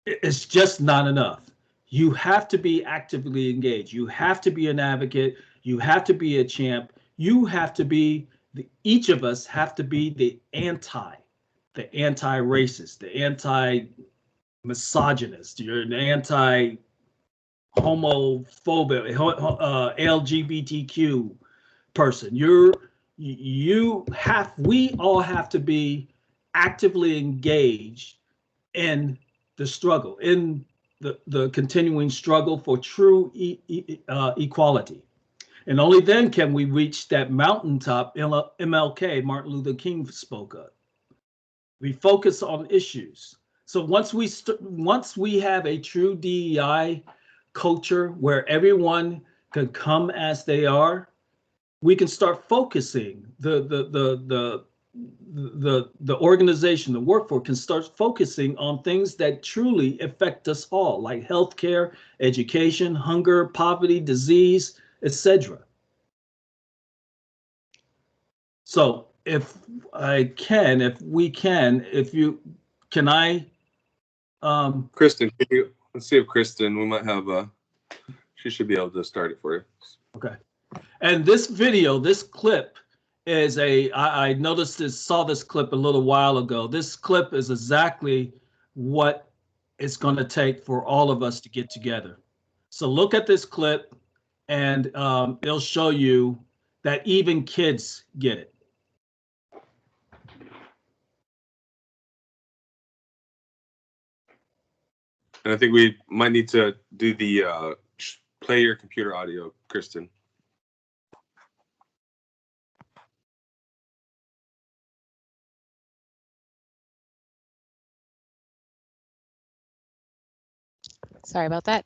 it's just not enough. You have to be actively engaged. You have to be an advocate. You have to be a champ. You have to be, each of us have to be the anti-racist, the anti-misogynist, you're an anti-homophobic, LGBTQ person. We all have to be actively engaged in the struggle, in the continuing struggle for true equality. And only then can we reach that mountaintop MLK, Martin Luther King, spoke of. We focus on issues. So once we have a true DEI culture where everyone can come as they are, we can start focusing the organization, the workforce can start focusing on things that truly affect us all, like healthcare, education, hunger, poverty, disease, etc. So Kristen, let's see if Kristen, we might have she should be able to start it for you. Okay. And this video, this clip is I saw this clip a little while ago. This clip is exactly what it's going to take for all of us to get together. So look at this clip, and it'll show you that even kids get it. And I think we might need to do the play your computer audio, Kristen. Sorry about that.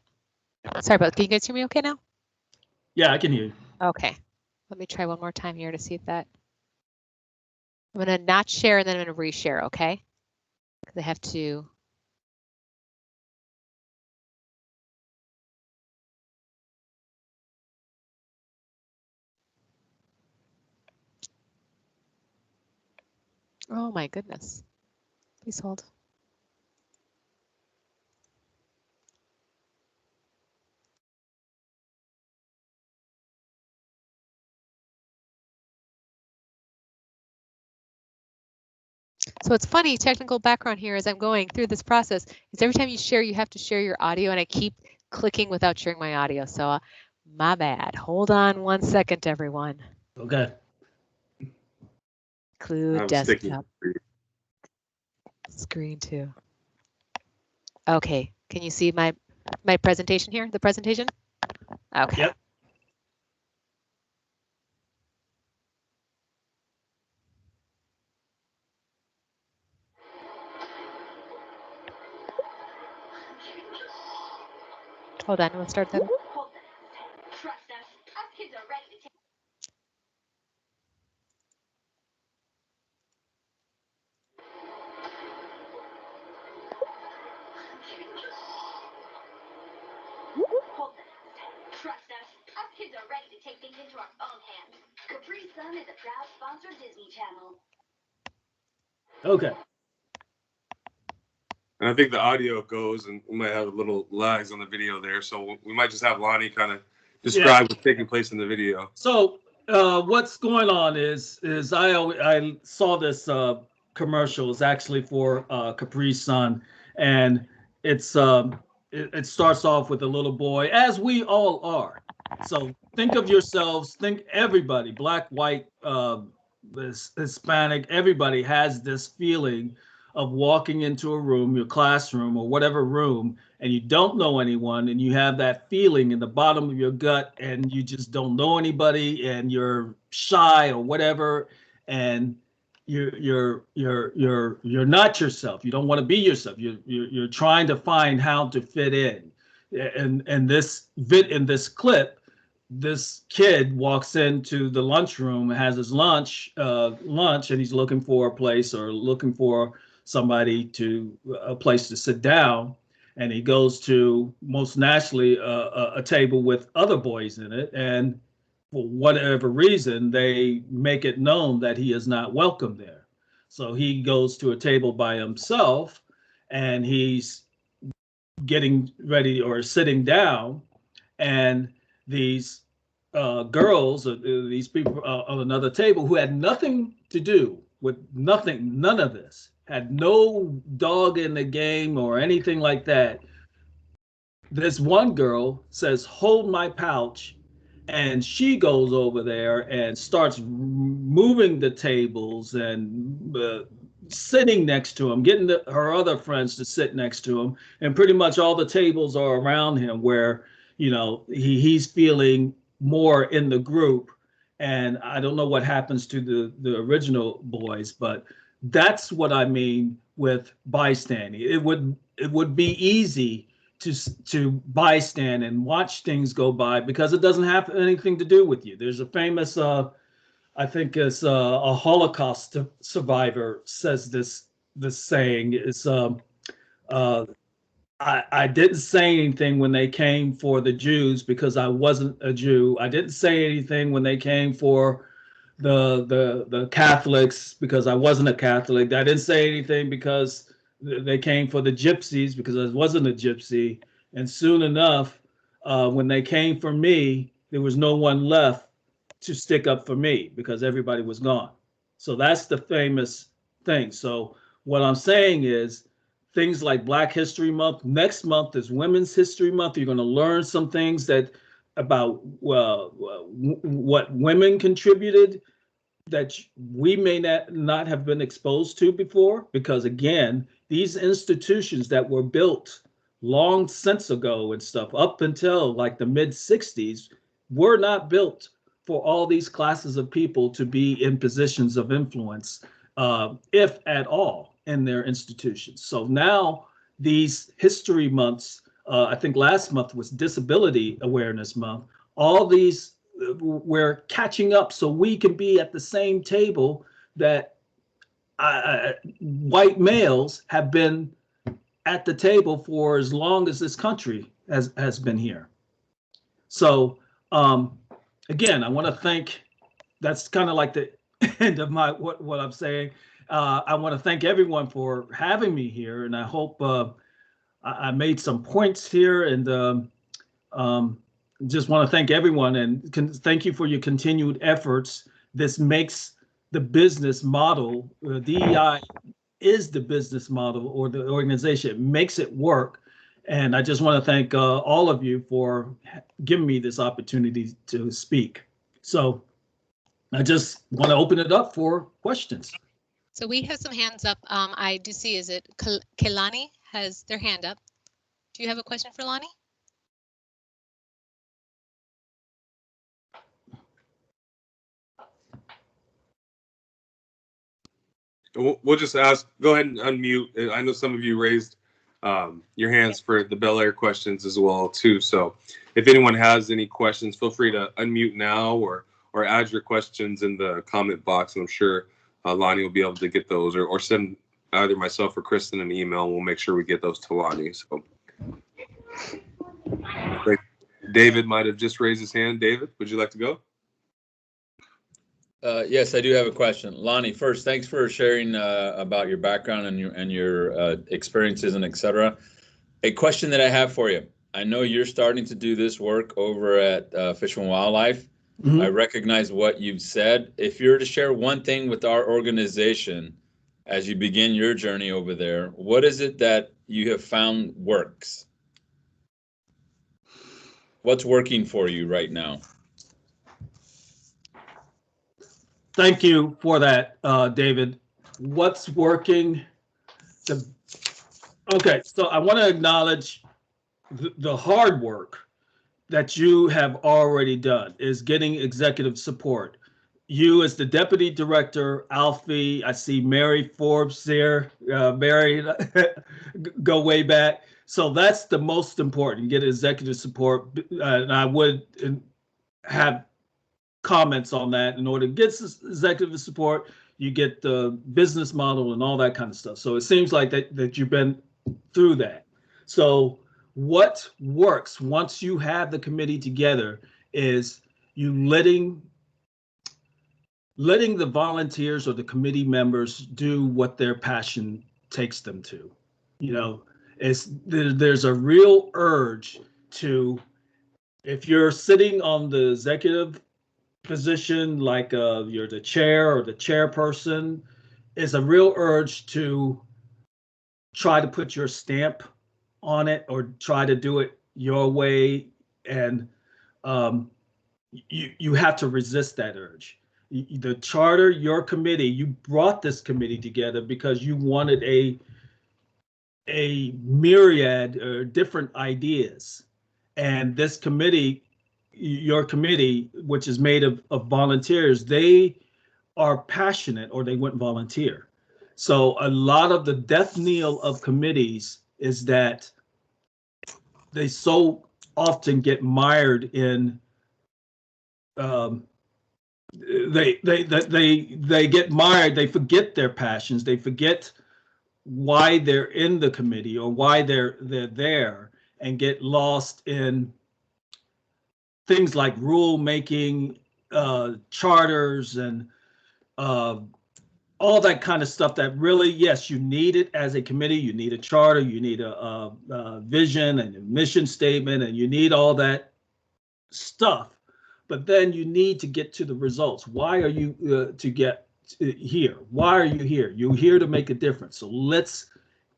Can you guys hear me okay now? Yeah, I can hear you. Okay. Let me try one more time here to see if that. I'm going to not share and then I'm going to reshare, okay? Because I have to. Oh my goodness. Please hold. So it's funny, technical background here as I'm going through this process is every time you share, you have to share your audio, and I keep clicking without sharing my audio. So my bad. Hold on 1 second, everyone. Okay. Include desktop. Screen too. Okay, can you see my presentation here? The presentation? Okay. Yep. Hold on, we'll start that. Trust us. Us kids are ready to take. Hold fast. Trust us. Us kids are ready to take things into our own hands. Capri Sun is a proud sponsor of Disney Channel. Okay. And I think the audio goes, and we might have a little lags on the video there, so we might just have Lonnie kind of describe what's taking place in the video. So what's going on is I saw this commercial. It's actually for Capri Sun, and it's it starts off with a little boy, as we all are. So think of yourselves, think everybody, black, white, Hispanic, everybody has this feeling of walking into a room, your classroom or whatever room, and you don't know anyone, and you have that feeling in the bottom of your gut, and you just don't know anybody, and you're shy or whatever, and you're not yourself. You don't want to be yourself. You're trying to find how to fit in. And this clip, this kid walks into the lunchroom, has his lunch, and he's looking for a place or looking for somebody a place to sit down, and he goes to most naturally a table with other boys in it, and for whatever reason they make it known that he is not welcome there. So he goes to a table by himself, and he's getting ready or sitting down, and these girls, these people on another table who had nothing to do with none of this, had no dog in the game or anything like that. This one girl says, "Hold my pouch," and she goes over there and starts moving the tables and sitting next to him, getting her other friends to sit next to him, and pretty much all the tables are around him where, you know, he's feeling more in the group. And I don't know what happens to the original boys, but that's what I mean with bystanding. It would be easy to bystand and watch things go by because it doesn't have anything to do with you. There's a famous, I think it's a Holocaust survivor says this saying is, I didn't say anything when they came for the Jews because I wasn't a Jew. I didn't say anything when they came for the Catholics because I wasn't a Catholic. I didn't say anything because they came for the gypsies because I wasn't a gypsy. And soon enough, when they came for me, there was no one left to stick up for me because everybody was gone. So that's the famous thing. So what I'm saying is things like Black History Month. Next month is Women's History Month. You're going to learn some things about what women contributed that we may not have been exposed to before, because again, these institutions that were built long since ago and stuff up until like the mid 60s were not built for all these classes of people to be in positions of influence, if at all, in their institutions. So now these history months, I think last month was Disability Awareness Month, all these we're catching up so we can be at the same table that white males have been at the table for as long as this country has been here. So again, I want to thank, that's kind of like the end of my what I'm saying. I want to thank everyone for having me here, and I hope I made some points here, and just want to thank everyone and thank you for your continued efforts. This makes the business model, DEI is the business model or the organization, it makes it work. And I just want to thank all of you for giving me this opportunity to speak. So I just want to open it up for questions. So we have some hands up. I do see, is it Kelani has their hand up. Do you have a question for Lonnie? We'll just ask, go ahead and unmute. I know some of you raised your hands for the Bel Air questions as well too. So if anyone has any questions, feel free to unmute now or add your questions in the comment box, and I'm sure Lonnie will be able to get those, or send either myself or Kristen an email, and we'll make sure we get those to Lonnie. So David might have just raised his hand. David, would you like to go? Yes, I do have a question. Lonnie, first, thanks for sharing about your background and your experiences and etc. A question that I have for you. I know you're starting to do this work over at Fish and Wildlife. Mhm. I recognize what you've said. If you're to share one thing with our organization as you begin your journey over there, what is it that you have found works? What's working for you right now? Thank you for that, David. What's working? Okay, so I want to acknowledge the hard work that you have already done is getting executive support. You as the deputy director, Alfie, I see Mary Forbes there, Mary, go way back. So that's the most important, get executive support. And I would have comments on that. In order to get executive support, you get the business model and all that kind of stuff. So it seems like that you've been through that. So what works once you have the committee together is you letting the volunteers or the committee members do what their passion takes them to. You know, there's a real urge to, if you're sitting on the executive position, like you're the chair or the chairperson, is a real urge to try to put your stamp on it or try to do it your way, and you have to resist that urge. The charter, your committee, you brought this committee together because you wanted a myriad of different ideas, and this committee, your committee, which is made of volunteers, they are passionate or they wouldn't volunteer. So a lot of the death knell of committees is that they so often get mired in they get mired, they forget their passions, they forget why they're in the committee or why they're there, and get lost in things like rule making, charters, and all that kind of stuff that really, yes, you need it as a committee. You need a charter, you need a vision and a mission statement, and you need all that stuff. But then you need to get to the results. Why are you to get here? Why are you here? You're here to make a difference. So let's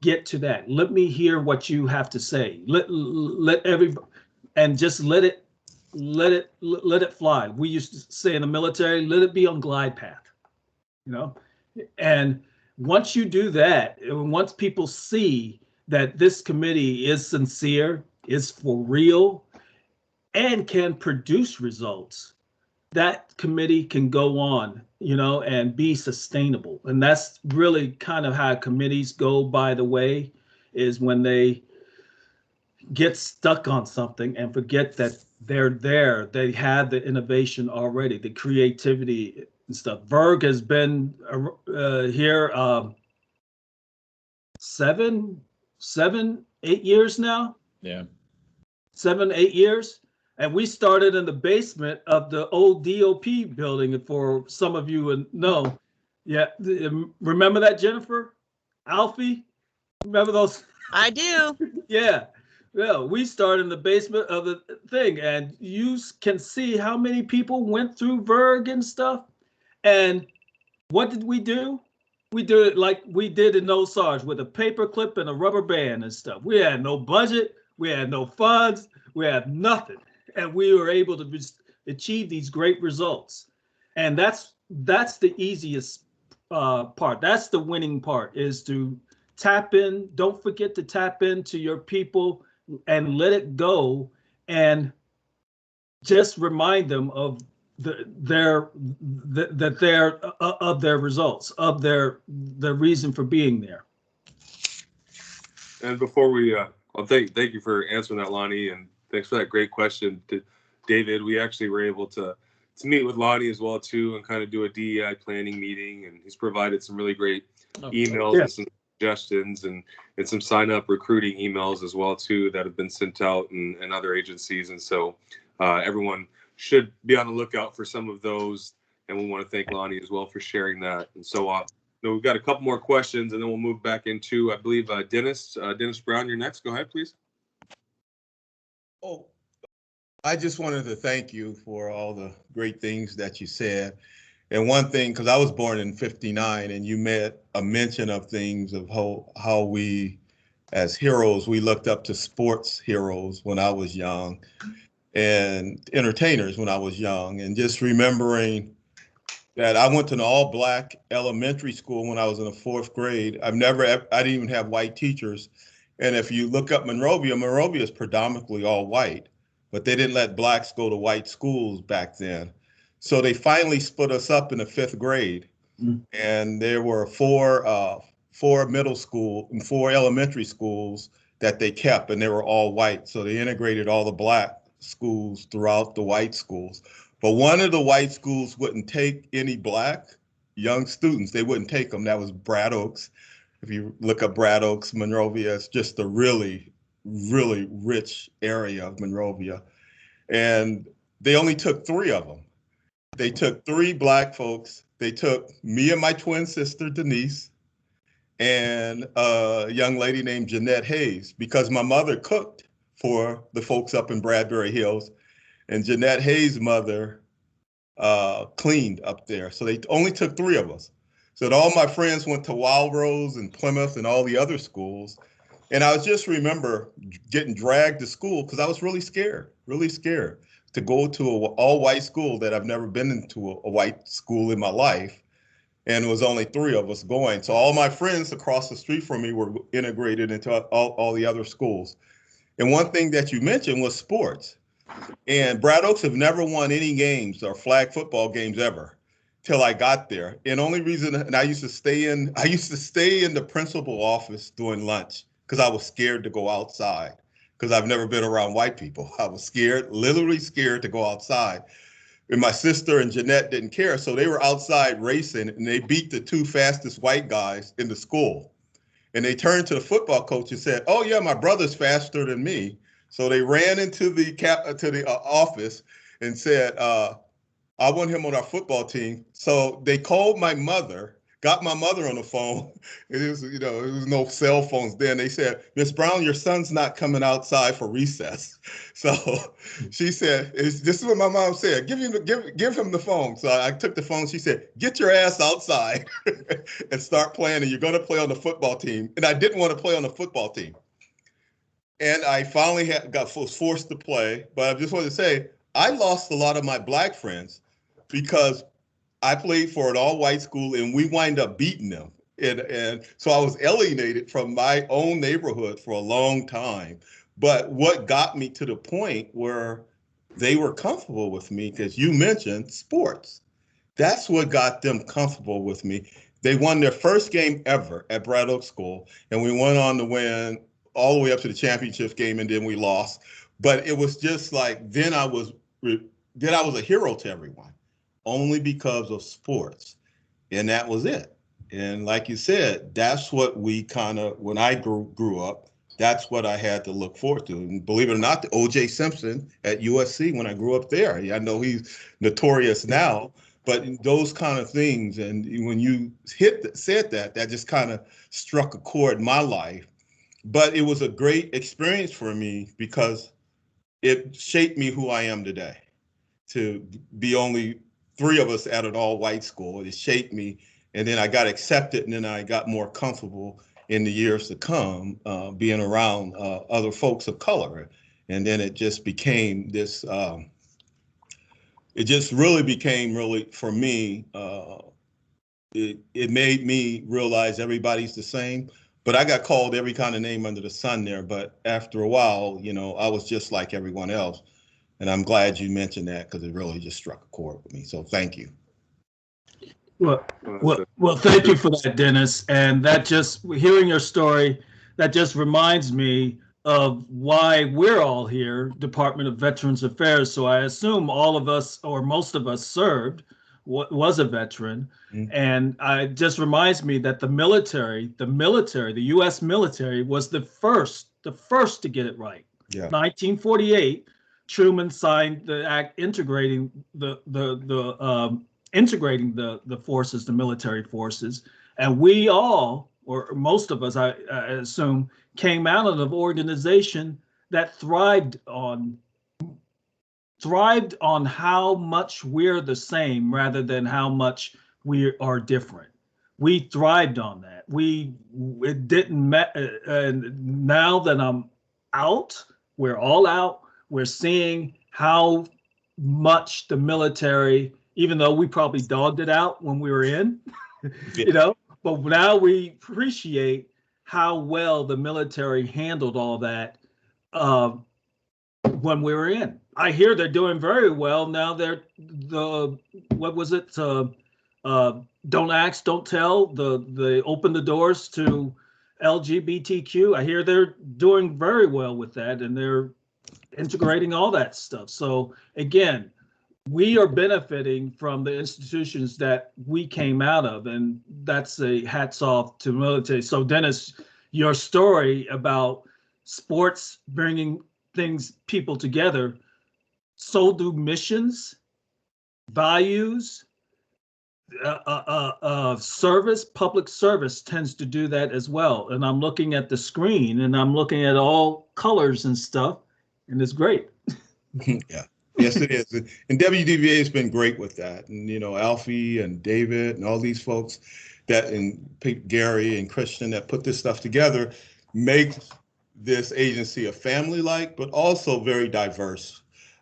get to that. Let me hear what you have to say. Let everybody, and just let it fly. We used to say in the military, let it be on glide path, you know? And once you do that, once people see that this committee is sincere, is for real, and can produce results, that committee can go on, you know, and be sustainable. And that's really kind of how committees go, by the way, is when they get stuck on something and forget that they're there. They have the innovation already, the creativity and stuff. Berg has been here 8 years now. Yeah. 7, 8 years. And we started in the basement of the old DOP building, for some of you would know. Yeah, remember that, Jennifer? Alfie? Remember those? I do. Yeah. Well, we started in the basement of the thing, and you can see how many people went through Verg and stuff. And what did we do? We did it like we did in Osage, with a paper clip and a rubber band and stuff. We had no budget, we had no funds, we had nothing. And we were able to achieve these great results. And that's the easiest part. That's the winning part, is to tap in. Don't forget to tap into your people and let it go, and just remind them of their results, of their reason for being there. And before we, well, thank you for answering that, Lonnie, and thanks for that great question, David. We actually were able to meet with Lonnie as well too, and kind of do a DEI planning meeting, and he's provided some really great emails and some suggestions and some sign up recruiting emails as well too that have been sent out and other agencies, and so everyone should be on the lookout for some of those. And we want to thank Lonnie as well for sharing that. And so we've got a couple more questions, and then we'll move back into, I believe, Dennis Brown, you're next. Go ahead, please. Oh, I just wanted to thank you for all the great things that you said. And one thing, because I was born in '59, and you made a mention of things of how we, as heroes, we looked up to sports heroes when I was young, and entertainers when I was young, and just remembering that I went to an all-black elementary school when I was in the 4th grade. I didn't even have white teachers. And if you look up Monrovia is predominantly all white, but they didn't let blacks go to white schools back then. So they finally split us up in the 5th grade. And there were four middle school and 4 elementary schools that they kept, and they were all white. So they integrated all the black schools throughout the white schools. But one of the white schools wouldn't take any black young students. They wouldn't take them. That was Brad Oaks. If you look up Brad Oaks, Monrovia, it's just a really, really rich area of Monrovia. And they only took 3 of them. They took 3 black folks. They took me and my twin sister, Denise, and a young lady named Jeanette Hayes, because my mother cooked for the folks up in Bradbury Hills. And Jeanette Hayes' mother cleaned up there. So they only took 3 of us. So all my friends went to Wild Rose and Plymouth and all the other schools. And I just remember getting dragged to school because I was really scared to go to an all-white school that I've never been into a white school in my life. And it was only 3 of us going. So all my friends across the street from me were integrated into all the other schools. And one thing that you mentioned was sports. And Brad Oaks have never won any games or flag football games ever till I got there. And only reason, and I used to stay in the principal office during lunch because I was scared to go outside because I've never been around white people. I was scared, literally scared to go outside. And my sister and Jeanette didn't care. So they were outside racing, and they beat the 2 fastest white guys in the school. And they turned to the football coach and said, "Oh yeah, my brother's faster than me." So they ran into the office and said, "I want him on our football team." So they called my mother, got my mother on the phone. It was, there was no cell phones then. They said, "Miss Brown, your son's not coming outside for recess." So she said, "This is what my mom said. Give him the phone." So I took the phone. She said, "Get your ass outside and start playing, and you're going to play on the football team." And I didn't want to play on the football team. And I finally was forced to play. But I just wanted to say, I lost a lot of my black friends because I played for an all-white school and we wind up beating them. And so I was alienated from my own neighborhood for a long time. But what got me to the point where they were comfortable with me, because you mentioned sports. That's what got them comfortable with me. They won their first game ever at Brad Oaks School, and we went on to win all the way up to the championship game, and then we lost. But it was just like, then I was a hero to everyone, only because of sports. And that was it. And like you said, that's what we kind of, when I grew up, that's what I had to look forward to. And believe it or not, the O.J. Simpson at USC, when I grew up there, I know he's notorious now, but those kind of things. And when you said that just kind of struck a chord in my life. But it was a great experience for me because it shaped me who I am today. To be only 3 of us at an all-white school, it shaped me. And then I got accepted, and then I got more comfortable in the years to come, being around other folks of color. And then it just became this, it just really became for me, it made me realize everybody's the same. But I got called every kind of name under the sun there. But after a while, I was just like everyone else. And I'm glad you mentioned that because it really just struck a chord with me. So thank you. Well, thank you for that, Dennis. And that just, hearing your story, that just reminds me of why we're all here, Department of Veterans Affairs. So I assume all of us, or most of us, served, was a veteran. And it just reminds me that the U.S. military was the first to get it right. Yeah. 1948, Truman signed the act integrating integrating the forces, the military forces, and we all, or most of us, I assume, came out of an organization that thrived on how much we're the same rather than how much we are different. We thrived on that. It didn't matter. And now that I'm out, we're all out. We're seeing how much the military, even though we probably dogged it out when we were in, but now we appreciate how well the military handled all that when we were in. I hear they're doing very well now. What was it? Don't ask, don't tell. They open the doors to LGBTQ. I hear they're doing very well with that, and they're integrating all that stuff. So again, we are benefiting from the institutions that we came out of, and that's a hats off to military. So Dennis, your story about sports bringing people together, so do missions, values, service, public service tends to do that as well. And I'm looking at the screen and I'm looking at all colors and stuff, and it's great. Yeah. Yes, it is. And WDVA has been great with that. And, Alfie and David and all these folks and Gary and Christian that put this stuff together make this agency a family-like, but also very diverse.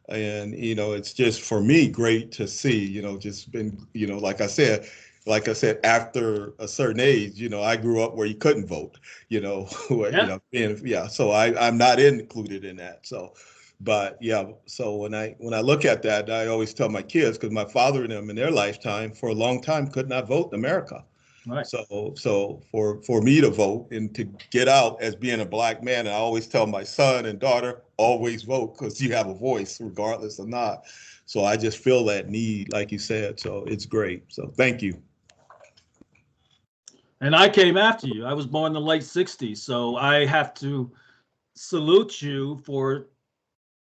And, it's just, for me, great to see, just been, like I said, after a certain age, I grew up where you couldn't vote, so I'm not included in that. So, but yeah, so when I look at that, I always tell my kids, because my father and them in their lifetime for a long time could not vote in America. Right. So for me to vote and to get out as being a Black man, and I always tell my son and daughter, always vote, because you have a voice regardless or not. So I just feel that need, like you said. So it's great. So thank you. And I came after you. I was born in the late 60s. So I have to salute you for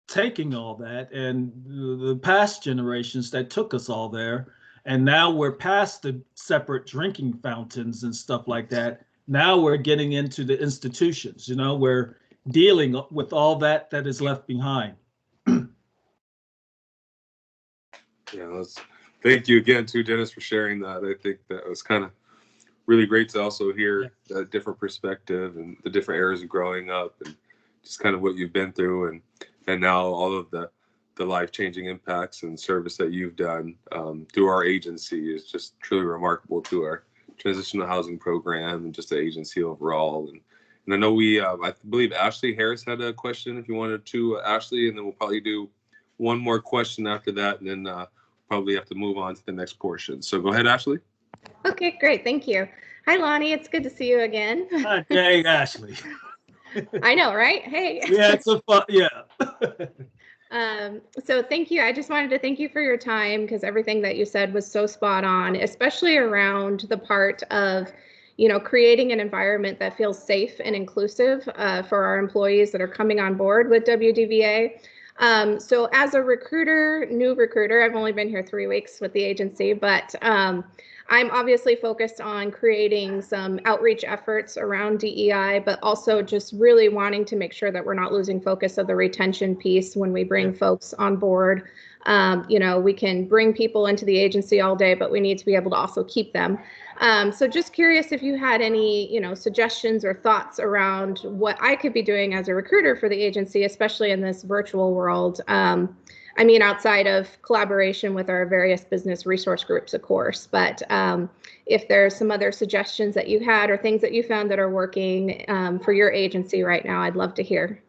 taking all that and the past generations that took us all there. And now we're past the separate drinking fountains and stuff like that. Now we're getting into the institutions, we're dealing with all that is left behind. Thank you again too, Dennis, for sharing that. I think that was kind of really great to also hear a different perspective and the different eras of growing up and just kind of what you've been through and now all of the life-changing impacts and service that you've done through our agency is just truly remarkable to our transitional housing program and just the agency overall. And I know I believe Ashley Harris had a question if you wanted to, Ashley, and then we'll probably do one more question after that, and then probably have to move on to the next portion. So go ahead, Ashley. Okay, great. Thank you. Hi, Lonnie. It's good to see you again. Hey, Ashley. I know, right? Hey. Yeah, it's a fun, yeah. So thank you. I just wanted to thank you for your time, because everything that you said was so spot on, especially around the part of, creating an environment that feels safe and inclusive for our employees that are coming on board with WDVA. So as a new recruiter, I've only been here 3 weeks with the agency, but I'm obviously focused on creating some outreach efforts around DEI, but also just really wanting to make sure that we're not losing focus of the retention piece when we bring folks on board. We can bring people into the agency all day, but we need to be able to also keep them. So just curious if you had any, suggestions or thoughts around what I could be doing as a recruiter for the agency, especially in this virtual world. Outside of collaboration with our various business resource groups, of course, but if there's some other suggestions that you had or things that you found that are working for your agency right now, I'd love to hear.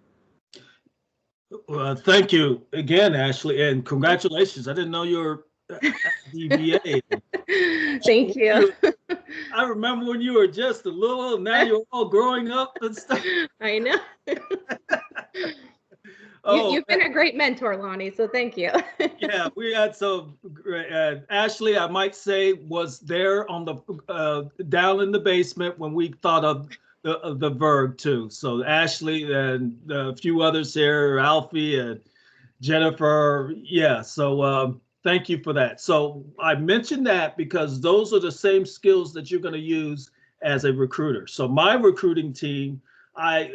Thank you again, Ashley, and congratulations. I didn't know you were DVA. Thank you. I remember when you were just a little, now you're all growing up and stuff. I know. You've been a great mentor, Lonnie, so thank you. Yeah, we had some Ashley, I might say, was there on the down in the basement when we thought of the Verg too. So Ashley and a few others here, Alfie and Jennifer. Yeah, so thank you for that. So I mentioned that because those are the same skills that you're going to use as a recruiter. So my recruiting team, I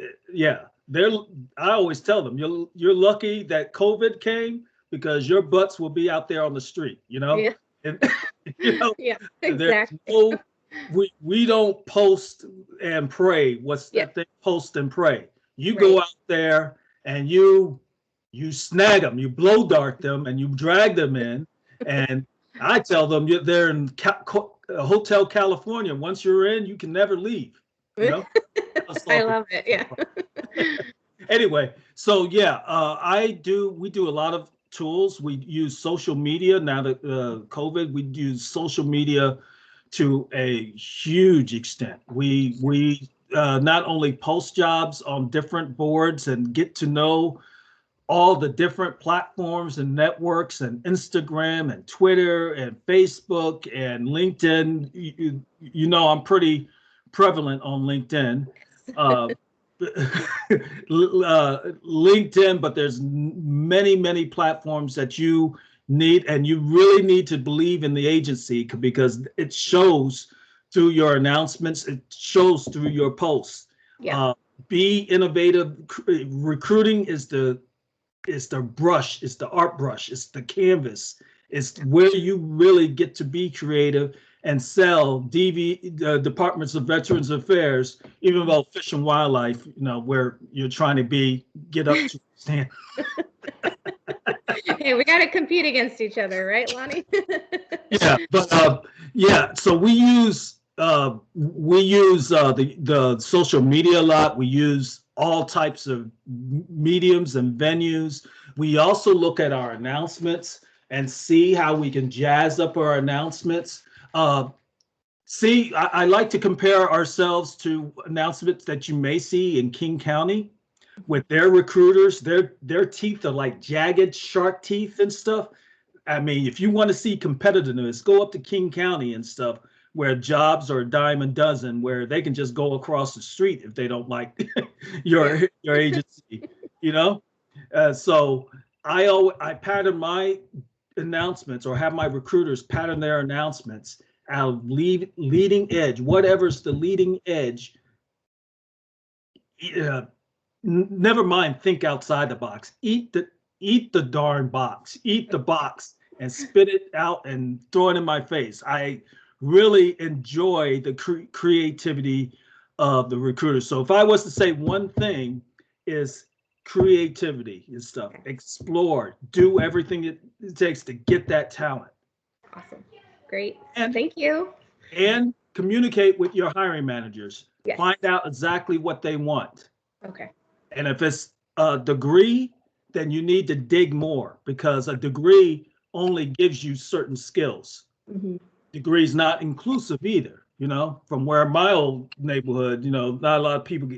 always tell them, you're lucky that COVID came because your butts will be out there on the street, you know? Yeah. And, you know, Yeah, exactly. we don't post and pray. What's that thing? Post and pray. You go out there and you snag them, you blow dart them, and you drag them in. And I tell them they're in Hotel California. Once you're in, you can never leave. You know? I love it. Yeah. Anyway, so yeah, we do a lot of tools. We use social media now that COVID. We use social media to a huge extent. We not only post jobs on different boards and get to know all the different platforms and networks and Instagram and Twitter and Facebook and LinkedIn. You know, I'm pretty prevalent on LinkedIn. LinkedIn, but there's many platforms that you need, and you really need to believe in the agency because it shows through your announcements, it shows through your posts. Yeah. Be innovative. Recruiting is the brush, it's the art brush, it's the canvas, it's where you really get to be creative and sell Departments of Veterans Affairs, even though Fish and Wildlife, you know, where you're trying to get up to stand. Hey, we got to compete against each other, right, Lonnie? Yeah, but so we use the social media a lot. We use all types of mediums and venues. We also look at our announcements and see how we can jazz up our announcements. I like to compare ourselves to announcements that you may see in King County with their recruiters. Their teeth are like jagged shark teeth and stuff. I mean, if you want to see competitiveness, go up to King County and stuff, where jobs are a dime a dozen, where they can just go across the street if they don't like your agency, you know? So I pattern my announcements, or have my recruiters pattern their announcements out of leading edge, whatever's the leading edge. Never mind, think outside the box. Eat the darn box. Eat the box and spit it out and throw it in my face. I really enjoy the creativity of the recruiter. So if I was to say one thing, is creativity and stuff. Explore, do everything it takes to get that talent. Awesome. Great. And thank you. And communicate with your hiring managers. Yes. Find out exactly what they want. Okay. And if it's a degree, then you need to dig more, because a degree only gives you certain skills. Mm-hmm. Degree's not inclusive either, you know, from where my old neighborhood, you know, not a lot of people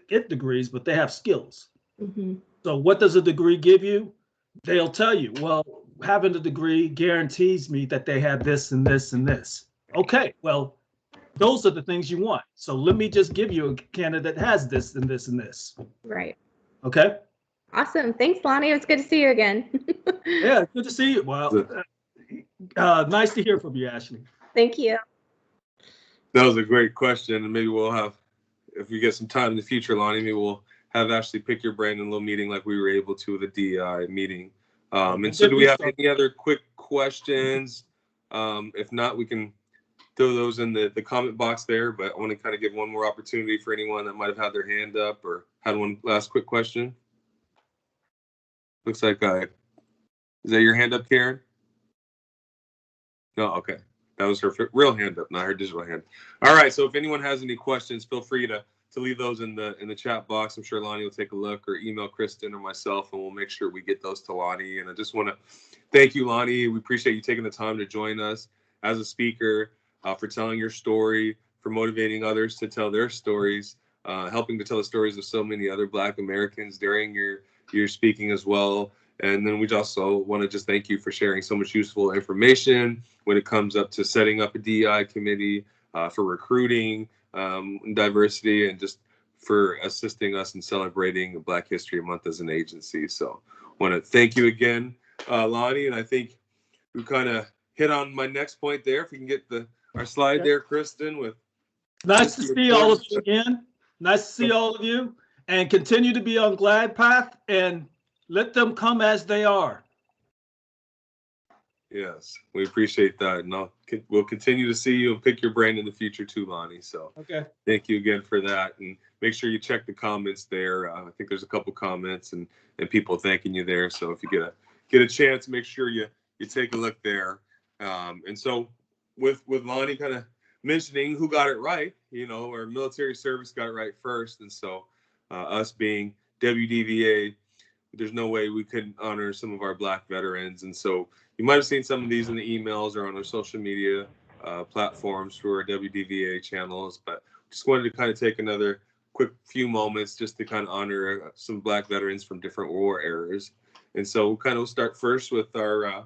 get degrees, but they have skills. Mm-hmm. So what does a degree give you? They'll tell you, well, having a degree guarantees me that they have this and this and this. Okay, well, those are the things you want. So let me just give you a candidate that has this and this and this. Right. Okay. Awesome. Thanks, Lonnie. It was good to see you again. Yeah, good to see you. Well, nice to hear from you, Ashley. Thank you. That was a great question. And maybe we'll have, if we get some time in the future, Lonnie, maybe we'll have Ashley pick your brain in a little meeting like we were able to with the DEI meeting. And so do we have any other quick questions? If not, we can throw those in the comment box there, but I want to kind of give one more opportunity for anyone that might have had their hand up or had one last quick question. Looks like, is that your hand up, Karen? No, okay. That was her real hand up, not her digital hand. All right, so if anyone has any questions, feel free to to leave those in the chat box. I'm sure Lonnie will take a look, or email Kristen or myself, and we'll make sure we get those to Lonnie. And I just want to thank you, Lonnie. We appreciate you taking the time to join us as a speaker, for telling your story, for motivating others to tell their stories, helping to tell the stories of so many other Black Americans during your speaking as well. And then we also want to just thank you for sharing so much useful information when it comes up to setting up a DEI committee, for recruiting, diversity, and just for assisting us in celebrating Black History Month as an agency. So I want to thank you again, Lonnie. And I think we kind of hit on my next point there. If we can get our slide there, Kristen. With nice to see all of you again. Nice to see all of you, and continue to be on Glad Path and let them come as they are. Yes, we appreciate that, and we'll continue to see you and pick your brain in the future too, Lonnie. So okay, thank you again for that, and make sure you check the comments there. I think there's a couple comments and people thanking you there. So if you get a chance, make sure you take a look there. And so with Lonnie kind of mentioning who got it right, our military service got it right first, and so us being WDVA, there's no way we couldn't honor some of our Black veterans. And so you might have seen some of these in the emails or on our social media platforms through our WDVA channels, but just wanted to kind of take another quick few moments just to kind of honor some Black veterans from different war eras. And so we'll kind of start first with our,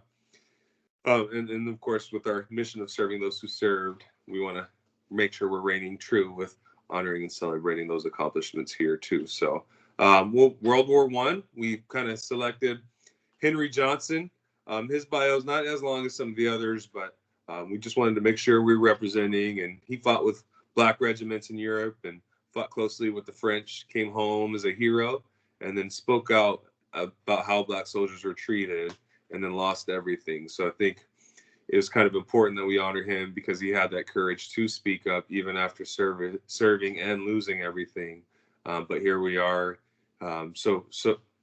and of course with our mission of serving those who served. We want to make sure we're reigning true with honoring and celebrating those accomplishments here too. So World War I, we kind of selected Henry Johnson. His bio is not as long as some of the others, but we just wanted to make sure we're representing. And he fought with Black regiments in Europe and fought closely with the French, came home as a hero, and then spoke out about how Black soldiers were treated, and then lost everything. So I think it was kind of important that we honor him because he had that courage to speak up even after serving and losing everything. But here we are, so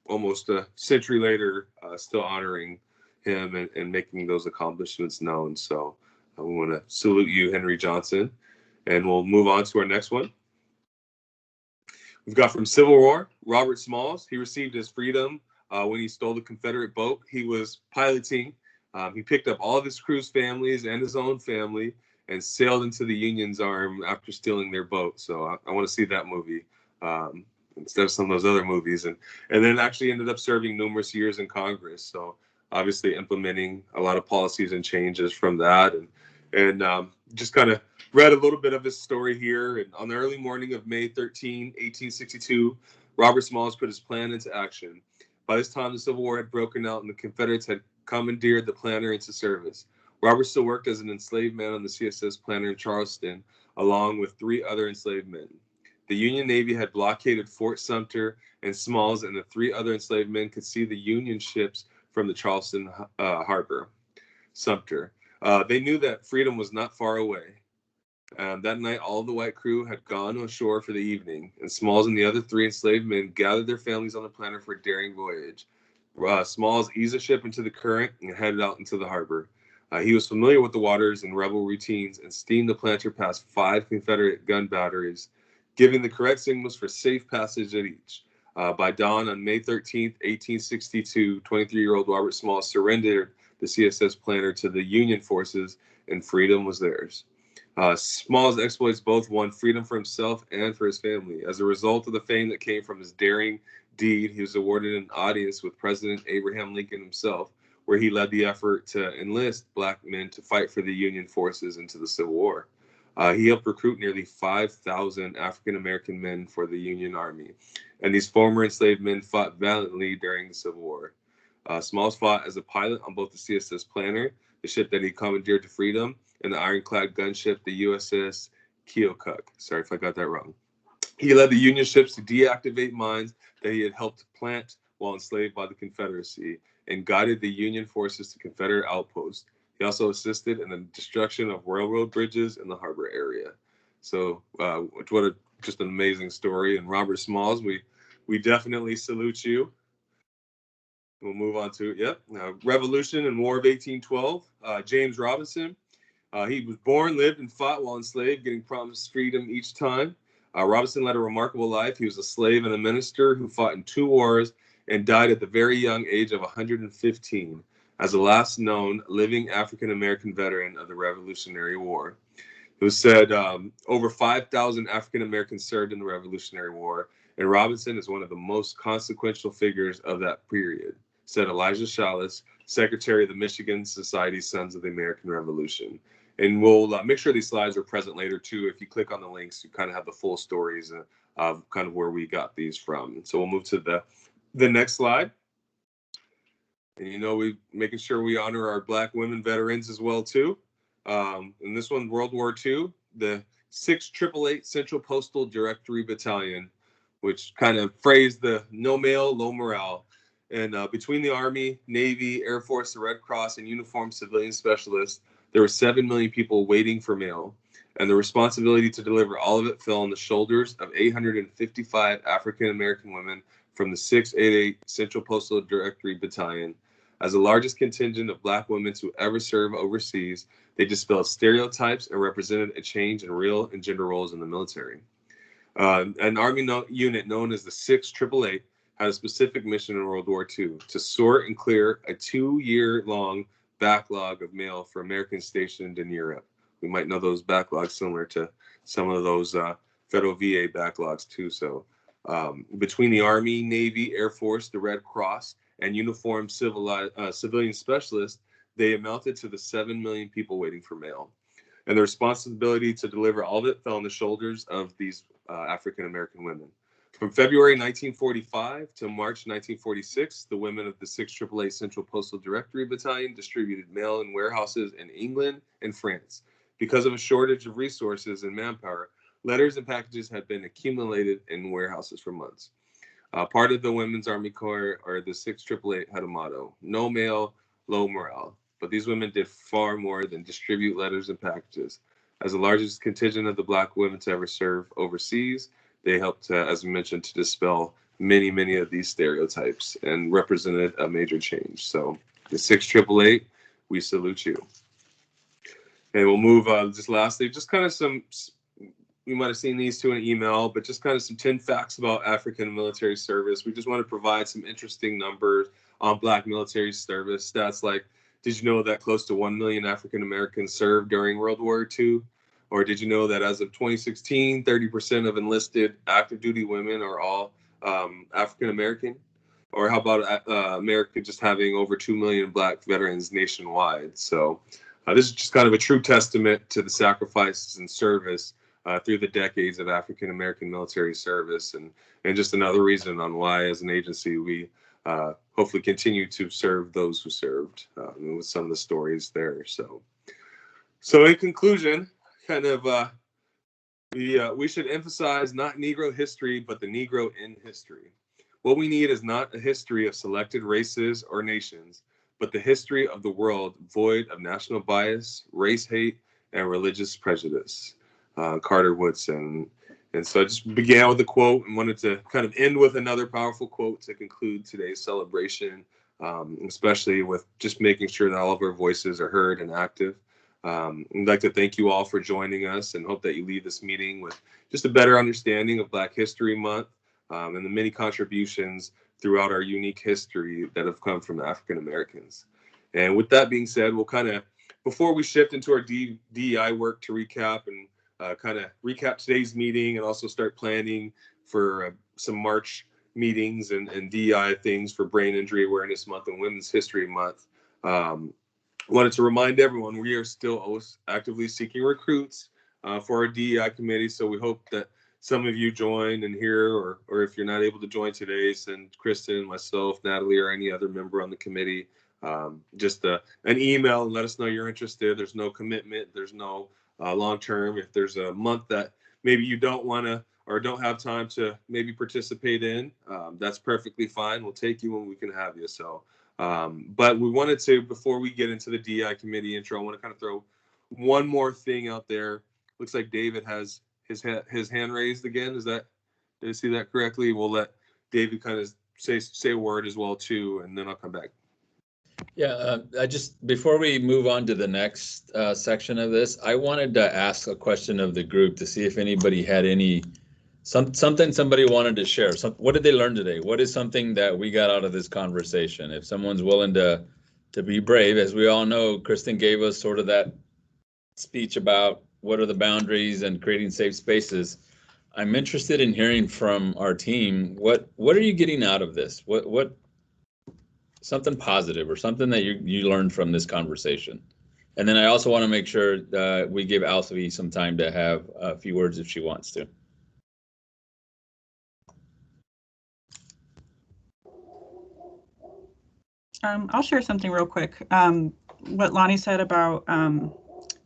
almost a century later, still honoring him and making those accomplishments known. So we want to salute you, Henry Johnson, and we'll move on to our next one. We've got from Civil War, Robert Smalls. He received his freedom when he stole the Confederate boat he was piloting. He picked up all of his crew's families and his own family and sailed into the Union's arm after stealing their boat. So I want to see that movie instead of some of those other movies. And then actually ended up serving numerous years in Congress. So obviously implementing a lot of policies and changes from that. And just kind of read a little bit of his story here. And on the early morning of May 13, 1862, Robert Smalls put his plan into action. By this time, the Civil War had broken out and the Confederates had commandeered the Planter into service. Robert still worked as an enslaved man on the CSS Planter in Charleston, along with 3 other enslaved men. The Union Navy had blockaded Fort Sumter, and Smalls and the 3 other enslaved men could see the Union ships from the Charleston harbor, Sumter. They knew that freedom was not far away. That night, all of the white crew had gone ashore for the evening, and Smalls and the other 3 enslaved men gathered their families on the Planter for a daring voyage. Smalls eased the ship into the current and headed out into the harbor. He was familiar with the waters and rebel routines and steamed the Planter past 5 Confederate gun batteries, giving the correct signals for safe passage at each. By dawn on May 13th, 1862, 23-year-old Robert Smalls surrendered the CSS Planter to the Union forces, and freedom was theirs. Smalls' exploits both won freedom for himself and for his family. As a result of the fame that came from his daring deed, he was awarded an audience with President Abraham Lincoln himself, where he led the effort to enlist Black men to fight for the Union forces into the Civil War. He helped recruit nearly 5,000 African-American men for the Union Army, and these former enslaved men fought valiantly during the Civil War. Smalls fought as a pilot on both the CSS Planter, the ship that he commandeered to freedom, and the ironclad gunship, the USS Keokuk. Sorry if I got that wrong. He led the Union ships to deactivate mines that he had helped plant while enslaved by the Confederacy, and guided the Union forces to Confederate outposts. He also assisted in the destruction of railroad bridges in the harbor area. So what just an amazing story. And Robert Smalls, we definitely salute you. We'll move on to, Revolution and War of 1812. James Robinson. He was born, lived, and fought while enslaved, getting promised freedom each time. Robinson led a remarkable life. He was a slave and a minister who fought in 2 wars and died at the very young age of 115 as the last known living African-American veteran of the Revolutionary War. It was said over 5,000 African-Americans served in the Revolutionary War, and Robinson is one of the most consequential figures of that period, said Elijah Challis, secretary of the Michigan Society Sons of the American Revolution. And we'll make sure these slides are present later too. If you click on the links, you kind of have the full stories of kind of where we got these from. So we'll move to the next slide. And we making sure we honor our Black women veterans as well too. And this one, World War II, the 688 Central Postal Directory Battalion, which kind of phrased the no mail, low morale. And between the Army, Navy, Air Force, the Red Cross, and uniformed civilian specialists, there were 7 million people waiting for mail. And the responsibility to deliver all of it fell on the shoulders of 855 African-American women from the 688 Central Postal Directory Battalion. As the largest contingent of Black women to ever serve overseas, they dispelled stereotypes and represented a change in real and gender roles in the military. An Army unit known as the 688 had a specific mission in World War II to sort and clear a 2-year-long backlog of mail for Americans stationed in Europe. We might know those backlogs similar to some of those federal VA backlogs too. So between the Army, Navy, Air Force, the Red Cross, and uniformed civilian specialists, they amounted to the 7 million people waiting for mail. And the responsibility to deliver all of it fell on the shoulders of these African-American women. From February 1945 to March 1946, the women of the 688 Central Postal Directory Battalion distributed mail in warehouses in England and France. Because of a shortage of resources and manpower, letters and packages had been accumulated in warehouses for months. Part of the Women's Army Corps, or the 688, had a motto: no mail, low morale. But these women did far more than distribute letters and packages. As the largest contingent of the Black women to ever serve overseas, they helped, as we mentioned, to dispel many, many of these stereotypes and represented a major change. So the 688, we salute you. And we'll move just lastly, just kind of some, you might have seen these two in an email, but just kind of some 10 facts about African military service. We just want to provide some interesting numbers on Black military service. Stats like, did you know that close to 1 million African Americans served during World War II? Or did you know that as of 2016, 30% of enlisted active duty women are all African American? Or how about America just having over 2 million Black veterans nationwide? So this is just kind of a true testament to the sacrifices and service through the decades of African American military service, and just another reason on why, as an agency, we hopefully continue to serve those who served, with some of the stories there. So in conclusion, kind of we should emphasize not Negro history, but the Negro in history. What we need is not a history of selected races or nations, but the history of the world void of national bias, race hate, and religious prejudice. Carter Woodson. And so I just began with a quote and wanted to kind of end with another powerful quote to conclude today's celebration, especially with just making sure that all of our voices are heard and active. I'd like to thank you all for joining us and hope that you leave this meeting with just a better understanding of Black History Month and the many contributions throughout our unique history that have come from African Americans. And with that being said, we'll kind of, before we shift into our DEI work to recap and kind of recap today's meeting and also start planning for some March meetings and DEI things for Brain Injury Awareness Month and Women's History Month. Wanted to remind everyone we are still actively seeking recruits for our DEI committee. So we hope that some of you join and hear, or if you're not able to join today, send Kristen, myself, Natalie, or any other member on the committee just an email and let us know you're interested. There's no commitment. There's no long-term. If there's a month that maybe you don't want to or don't have time to maybe participate in, that's perfectly fine. We'll take you when we can have you. So, but we wanted to, before we get into the DEI committee intro, I want to kind of throw one more thing out there. Looks like David has his hand raised again. Did I see that correctly? We'll let David kind of say a word as well too, and then I'll come back. Yeah, before we move on to the next section of this, I wanted to ask a question of the group to see if anybody had any Something somebody wanted to share. What did they learn today? What is something that we got out of this conversation? If someone's willing to be brave, as we all know, Kristen gave us sort of that speech about what are the boundaries and creating safe spaces. I'm interested in hearing from our team. What are you getting out of this? What something positive or something that you learned from this conversation? And then I also want to make sure that we give Alsavi some time to have a few words if she wants to. I'll share something real quick. What Lonnie said about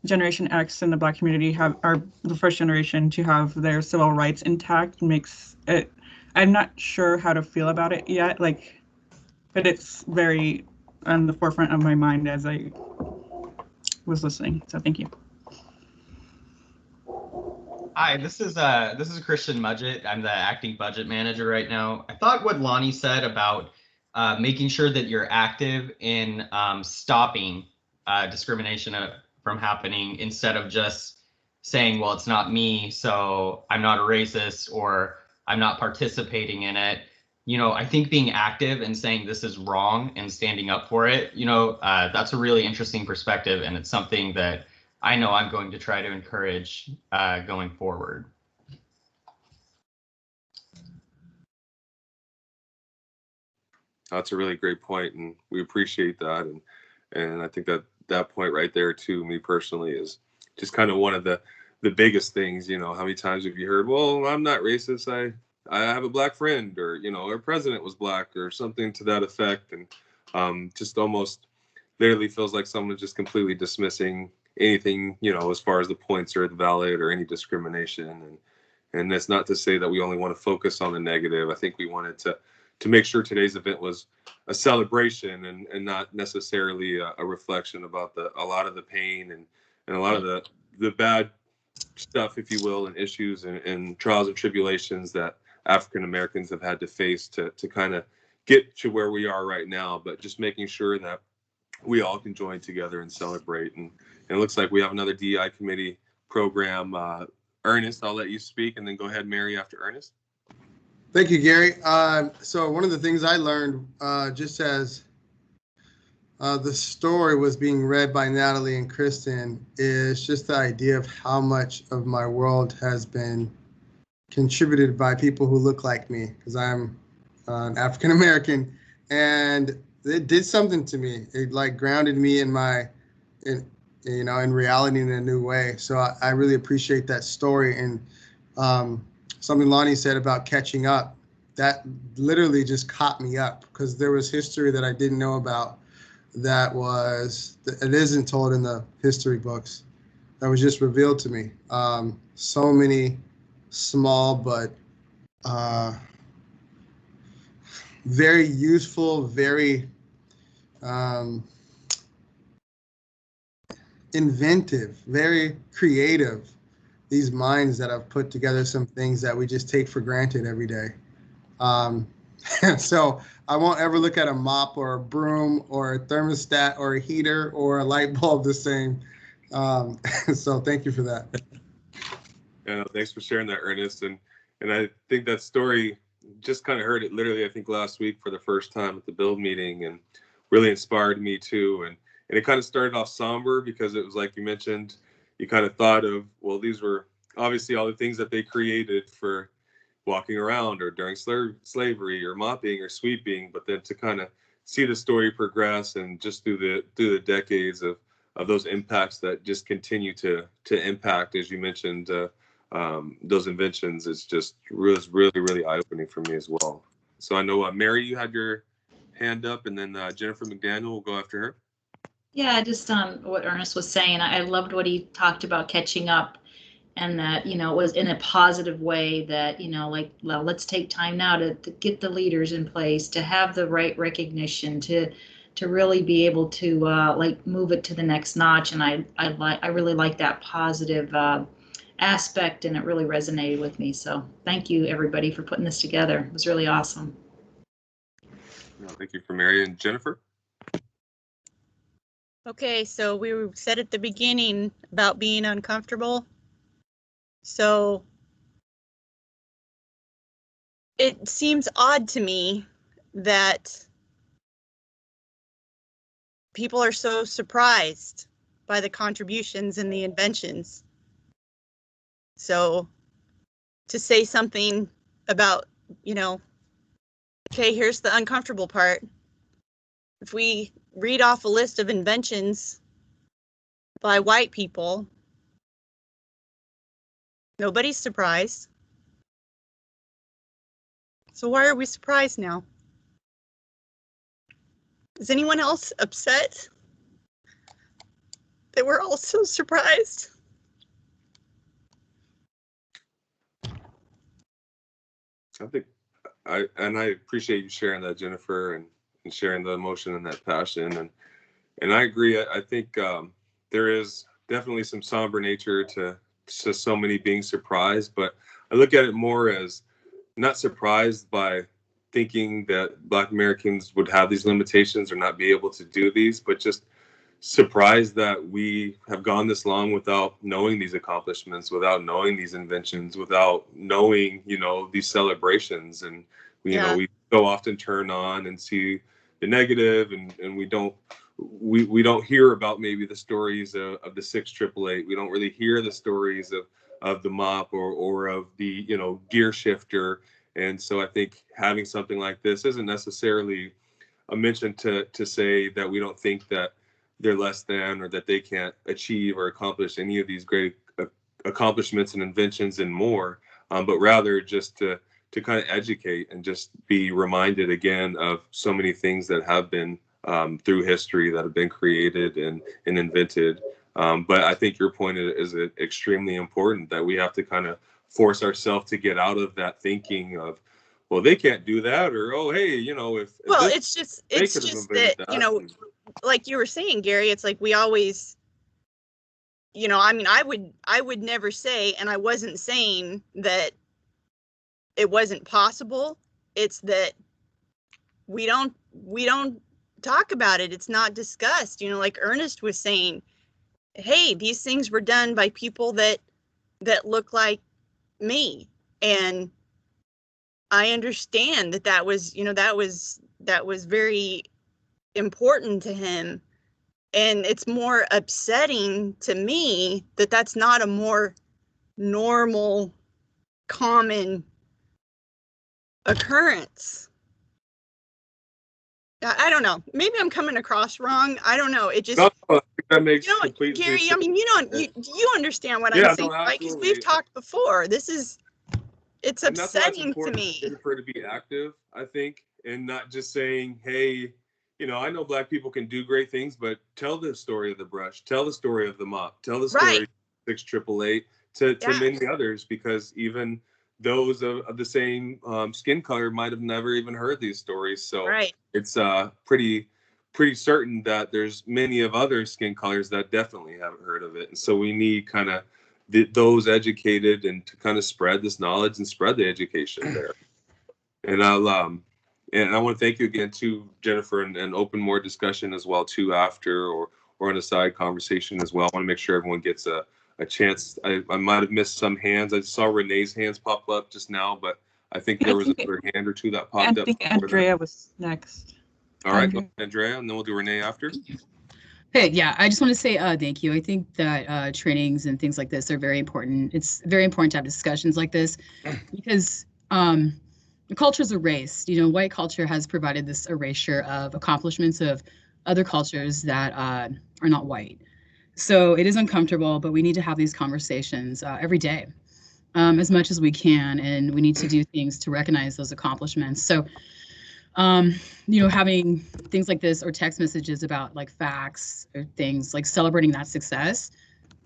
Generation X and the Black community are the first generation to have their civil rights intact makes it, I'm not sure how to feel about it yet, but it's very on the forefront of my mind as I was listening. So thank you. Hi, this is Christian Mudgett. I'm the acting budget manager right now. I thought what Lonnie said about making sure that you're active in stopping discrimination from happening instead of just saying, well, it's not me, so I'm not a racist or I'm not participating in it. You know, I think being active and saying this is wrong and standing up for it, you know, that's a really interesting perspective, and it's something that I know I'm going to try to encourage going forward. That's a really great point, and we appreciate that. And I think that point right there, too, me personally, is just kind of one of the biggest things. You know, how many times have you heard, well, I'm not racist, I have a black friend, or, you know, our president was black, or something to that effect. And just almost literally feels like someone's just completely dismissing anything, you know, as far as the points are valid or any discrimination. And that's not to say that we only want to focus on the negative. I think we wanted to make sure today's event was a celebration and not necessarily a reflection about a lot of the pain and a lot of the bad stuff, if you will, and issues and trials and tribulations that African Americans have had to face to kind of get to where we are right now, but just making sure that we all can join together and celebrate. And it looks like we have another DEI committee program. Ernest, I'll let you speak, and then go ahead, Mary, after Ernest. Thank you, Gary. So one of the things I learned just as the story was being read by Natalie and Kristen is just the idea of how much of my world has been contributed by people who look like me, because I'm an African American, and it did something to me. It like grounded me in reality in a new way. So I really appreciate that story. And something Lonnie said about catching up, that literally just caught me up, because there was history that I didn't know about it isn't told in the history books, that was just revealed to me. So many small but very useful, very inventive, very creative, these minds that have put together some things that we just take for granted every day. So I won't ever look at a mop or a broom or a thermostat or a heater or a light bulb the same. So thank you for that. Yeah, thanks for sharing that, Ernest. And I think that story, just kind of heard it literally, I think, last week for the first time at the build meeting, and really inspired me too. And it kind of started off somber, because it was like you mentioned, you kind of thought of, well, these were obviously all the things that they created for walking around or during slavery or mopping or sweeping, but then to kind of see the story progress and just through the decades of those impacts that just continue to impact, as you mentioned, those inventions, is just really eye-opening for me as well. So I know, Mary, you had your hand up, and then Jennifer McDaniel will go after her. Yeah, just on what Ernest was saying, I loved what he talked about catching up, and that, you know, it was in a positive way, that, you know, like, well, let's take time now to get the leaders in place, to have the right recognition, to really be able to like move it to the next notch. And I really like that positive aspect, and it really resonated with me. So thank you, everybody, for putting this together. It was really awesome. No, thank you for Mary. And Jennifer? Okay, so we said at the beginning about being uncomfortable. So it seems odd to me that people are so surprised by the contributions and the inventions. So to say something about, you know, okay, here's the uncomfortable part. If we read off a list of inventions by white people, nobody's surprised. So why are we surprised now? Is anyone else upset that we're all so surprised? I think I appreciate you sharing that, Jennifer, and sharing the emotion and that passion. And I agree. I think there is definitely some somber nature to so many being surprised, but I look at it more as not surprised by thinking that Black Americans would have these limitations or not be able to do these, but just surprised that we have gone this long without knowing these accomplishments, without knowing these inventions, without knowing, you know, these celebrations. And you know, we so often turn on and see the negative, and we don't hear about maybe the stories of the 688. We don't really hear the stories of the mop or of the, you know, gear shifter. And so I think having something like this isn't necessarily a mention to say that we don't think that they're less than or that they can't achieve or accomplish any of these great accomplishments and inventions and more, but rather just to kind of educate and just be reminded again of so many things that have been through history that have been created and invented. But I think your point is extremely important, that we have to kind of force ourselves to get out of that thinking of, well, they can't do that, or, oh, hey, you know, if well, this, it's just that, you know, like you were saying, Gary, it's like we always, you know, I mean, I would never say, and I wasn't saying that it wasn't possible. It's that we don't talk about it. It's not discussed. You know, like Ernest was saying, hey, these things were done by people that look like me. And I understand that was, you know, that was very important to him. And it's more upsetting to me that that's not a more normal, common occurrence. I don't know. Maybe I'm coming across wrong. I don't know. It just, no, I think that makes, you know, complete Gary, sense. I mean, you understand what Yeah, I'm saying, no, right? Because absolutely. we've talked before. It's And that's why it's upsetting to important me. for it to be active, I think, and not just saying, hey, you know, I know Black people can do great things, but tell the story of the brush, tell the story of the mop, tell the story of 6888 to many others, because even those of the same skin color might have never even heard these stories. So it's pretty certain that there's many of other skin colors that definitely haven't heard of it. And so we need kind of those educated and to kind of spread this knowledge and spread the education there. And I want to thank you again to Jennifer, and open more discussion as well too after or on a side conversation as well. I want to make sure everyone gets a chance. I might have missed some hands. I saw Renee's hands pop up just now, but I think there was another hand or two that popped up. I think Andrea was next. All right, go ahead, Andrea, and then we'll do Renee after. Hey, yeah, I just want to say thank you. I think that trainings and things like this are very important. It's very important to have discussions like this because the culture's erased. You know, white culture has provided this erasure of accomplishments of other cultures that are not white. So it is uncomfortable, but we need to have these conversations every day as much as we can, and we need to do things to recognize those accomplishments. So you know, having things like this or text messages about like facts or things like celebrating that success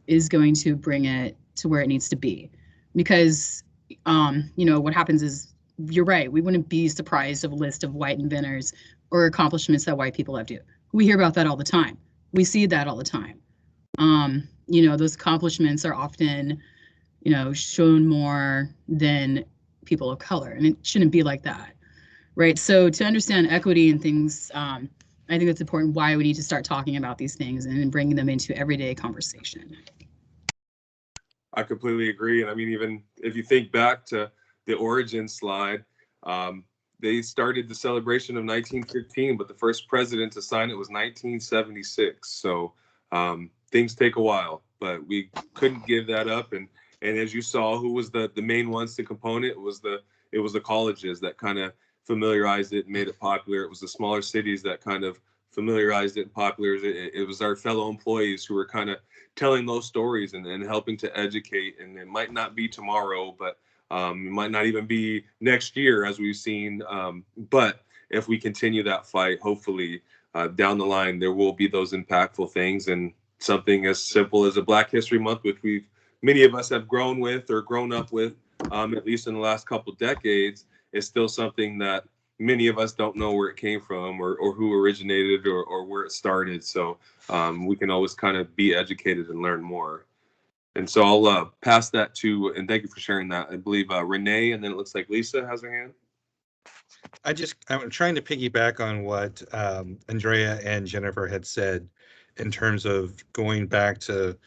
is going to bring it to where it needs to be. Because, you know, what happens is, you're right, we wouldn't be surprised of a list of white inventors or accomplishments that white people have to. We hear about that all the time. We see that all the time. You know, those accomplishments are often, you know, shown more than people of color, and it shouldn't be like that. Right. So to understand equity and things, I think that's important, why we need to start talking about these things and bringing them into everyday conversation. I completely agree. And I mean, even if you think back to the origin slide, They started the celebration of 1915, but the first president to sign it was 1976. So things take a while, but we couldn't give that up. And as you saw, who was the main ones to component? It was the colleges that kind of familiarized it and made it popular. It was the smaller cities that kind of familiarized it and popular. It was our fellow employees who were kind of telling those stories and helping to educate. And it might not be tomorrow, but it might not even be next year, as we've seen. But if we continue that fight, hopefully down the line, there will be those impactful things. And something as simple as a Black History Month, which many of us have grown with or grown up with, at least in the last couple decades, is still something that many of us don't know where it came from or who originated or where it started. So we can always kind of be educated and learn more. And so I'll pass that to, and thank you for sharing that. I believe Renee, and then it looks like Lisa has her hand. I'm trying to piggyback on what Andrea and Jennifer had said in terms of going back to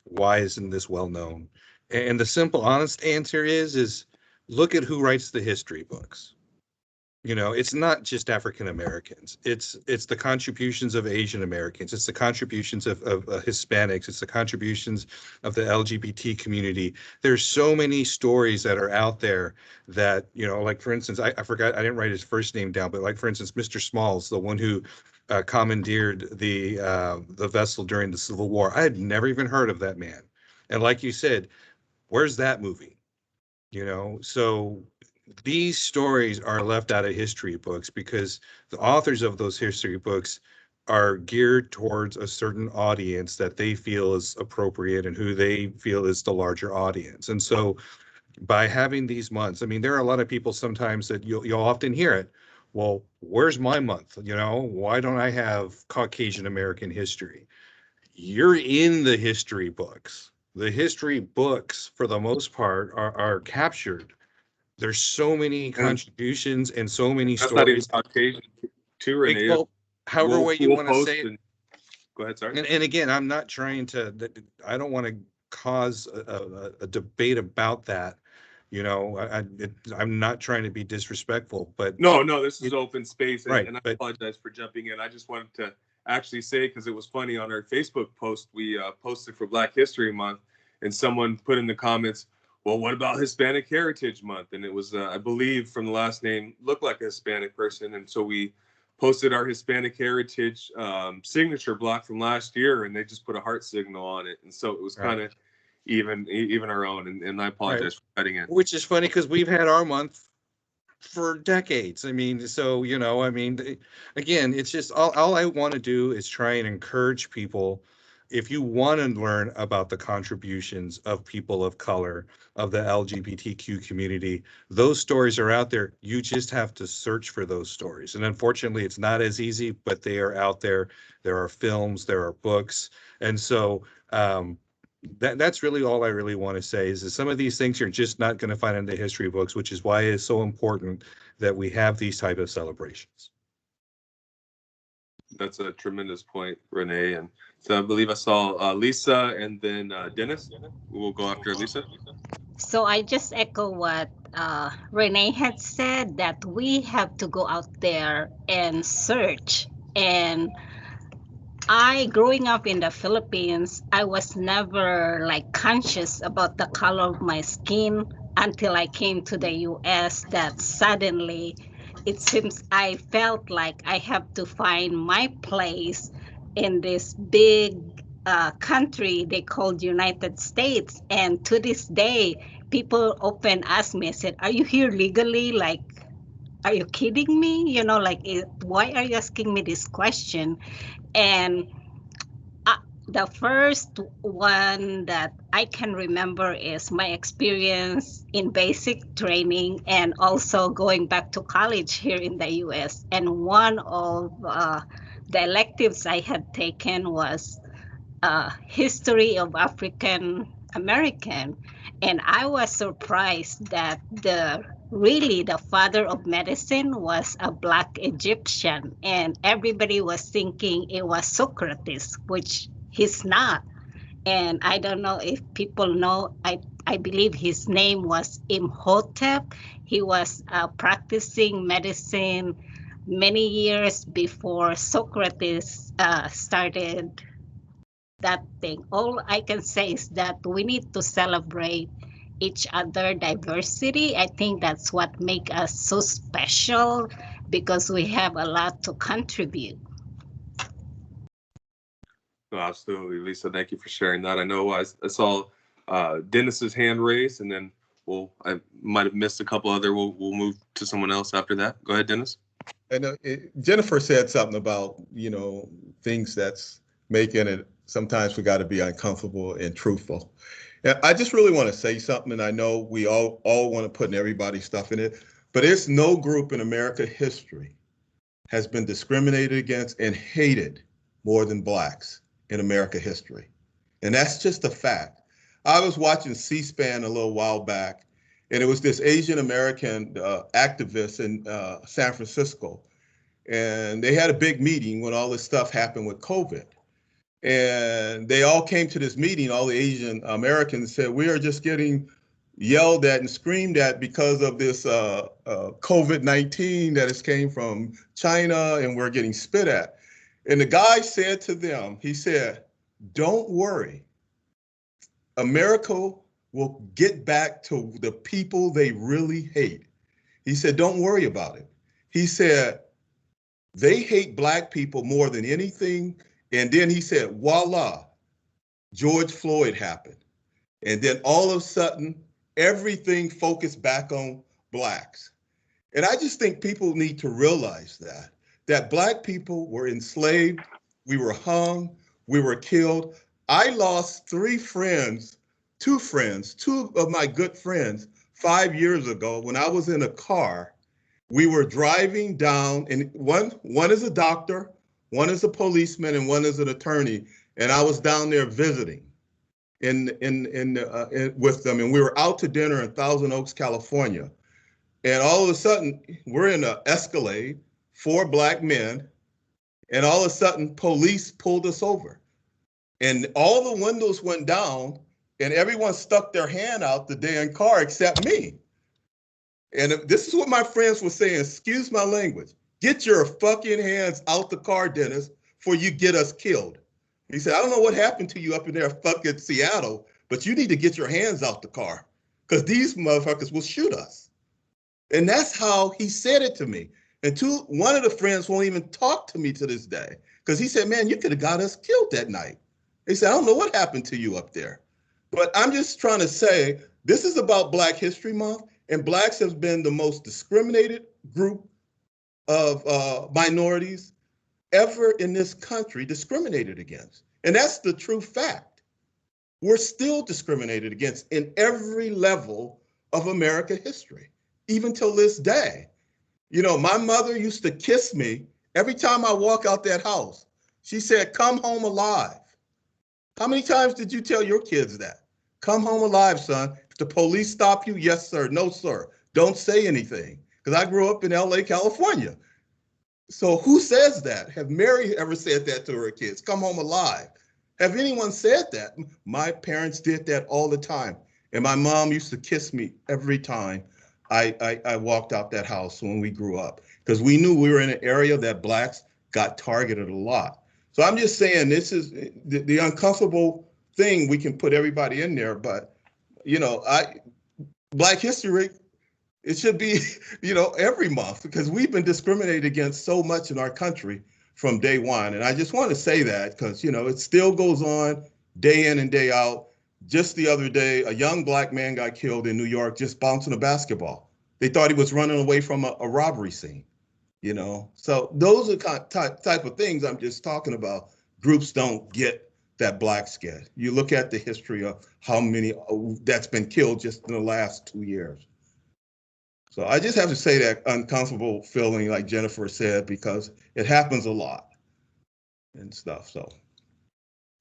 why isn't this well known? And the simple, honest answer is look at who writes the history books. You know, it's not just African Americans. It's the contributions of Asian Americans. It's the contributions of Hispanics. It's the contributions of the LGBT community. There's so many stories that are out there that, you know, like for instance, I forgot, I didn't write his first name down, but like for instance, Mr. Smalls, the one who commandeered the vessel during the Civil War. I had never even heard of that man. And like you said, where's that movie? You know, so these stories are left out of history books because the authors of those history books are geared towards a certain audience that they feel is appropriate and who they feel is the larger audience. And so by having these months, I mean, there are a lot of people sometimes that you'll often hear it. Well, where's my month? You know, why don't I have Caucasian American history? You're in the history books. The history books, for the most part, are captured. There's so many contributions and so many That's stories. not even Caucasian, too, Renee. Well, however way you want to say it. Go ahead, sorry. And again, I'm not trying to, I don't want to cause a debate about that. You know, I'm not trying to be disrespectful, but. No, this is open space. And, right, and I apologize for jumping in. I just wanted to actually say, because it was funny on our Facebook post, we posted for Black History Month, and someone put in the comments, well, what about Hispanic Heritage Month? And it was, I believe, from the last name, looked like a Hispanic person. And so we posted our Hispanic Heritage signature block from last year, and they just put a heart signal on it. And so it was kind of even our own. And I apologize for cutting in. Which is funny because we've had our month for decades. I mean, so, you know, I mean, again, it's just all I want to do is try and encourage people. If you want to learn about the contributions of people of color, of the LGBTQ community, those stories are out there. You just have to search for those stories. And unfortunately, it's not as easy, but they are out there. There are films, there are books. And so that's really all I really want to say is that some of these things you're just not going to find in the history books, which is why it's so important that we have these type of celebrations. That's a tremendous point, Renee. And so I believe I saw Lisa and then Dennis. We'll go after Lisa. So I just echo what Renee had said, that we have to go out there and search. And growing up in the Philippines, I was never like conscious about the color of my skin until I came to the US, that suddenly it seems I felt like I have to find my place in this big country they called United States. And to this day, people often ask me, I said, are you here legally? Like, are you kidding me? You know, like, why are you asking me this question? And the first one that I can remember is my experience in basic training and also going back to college here in the US. And one of the electives I had taken was history of African American. And I was surprised that the father of medicine was a Black Egyptian. And everybody was thinking it was Socrates, which he's not. And I don't know if people know, I I believe his name was Imhotep. He was practicing medicine many years before Socrates started that thing. All I can say is that we need to celebrate each other diversity. I think that's what makes us so special, because we have a lot to contribute. No, absolutely, Lisa. Thank you for sharing that. I know I saw Dennis's hand raised, and then I might have missed a couple other. We'll move to someone else after that. Go ahead, Dennis. And Jennifer said something about, things that's making it, sometimes we got to be uncomfortable and truthful. And I just really want to say something, and I know we all want to put in everybody's stuff in it, but there's no group in America history has been discriminated against and hated more than Blacks in America history. And that's just a fact. I was watching C-SPAN a little while back, and it was this Asian American activist in San Francisco. And they had a big meeting when all this stuff happened with COVID. And they all came to this meeting, all the Asian Americans said, we are just getting yelled at and screamed at because of this COVID-19 that has came from China, and we're getting spit at. And the guy said to them, he said, don't worry. America will get back to the people they really hate. He said, don't worry about it. He said, they hate Black people more than anything. And then he said, voila, George Floyd happened. And then all of a sudden, everything focused back on Blacks. And I just think people need to realize that Black people were enslaved, we were hung, we were killed. I lost two of my good friends 5 years ago when I was in a car. We were driving down, and one is a doctor, one is a policeman, and one is an attorney. And I was down there visiting with them, and we were out to dinner in Thousand Oaks, California. And all of a sudden, we're in an Escalade, 4 Black men, and all of a sudden, police pulled us over. And all the windows went down, and everyone stuck their hand out the damn car except me. And this is what my friends were saying, excuse my language, get your fucking hands out the car, Dennis, before you get us killed. He said, I don't know what happened to you up in there fucking Seattle, but you need to get your hands out the car because these motherfuckers will shoot us. And that's how he said it to me. And one of the friends won't even talk to me to this day because he said, man, you could have got us killed that night. He said, I don't know what happened to you up there. But I'm just trying to say, this is about Black History Month, and Blacks have been the most discriminated group of minorities ever in this country discriminated against. And that's the true fact. We're still discriminated against in every level of America history, even till this day. My mother used to kiss me every time I walk out that house. She said, come home alive. How many times did you tell your kids that? Come home alive, son. If the police stop you, yes, sir. No, sir. Don't say anything. Because I grew up in LA, California. So who says that? Have Mary ever said that to her kids? Come home alive. Have anyone said that? My parents did that all the time. And my mom used to kiss me every time I walked out that house when we grew up. Because we knew we were in an area that Blacks got targeted a lot. So I'm just saying this is the uncomfortable thing. We can put everybody in there, but Black History, it should be, every month because we've been discriminated against so much in our country from day one. And I just want to say that because, it still goes on day in and day out. Just the other day, a young Black man got killed in New York just bouncing a basketball. They thought he was running away from a robbery scene, So those are type of things I'm just talking about. Groups don't get that Blacks get. You look at the history of how many that's been killed just in the last 2 years. So I just have to say that uncomfortable feeling, like Jennifer said, because it happens a lot and stuff. So.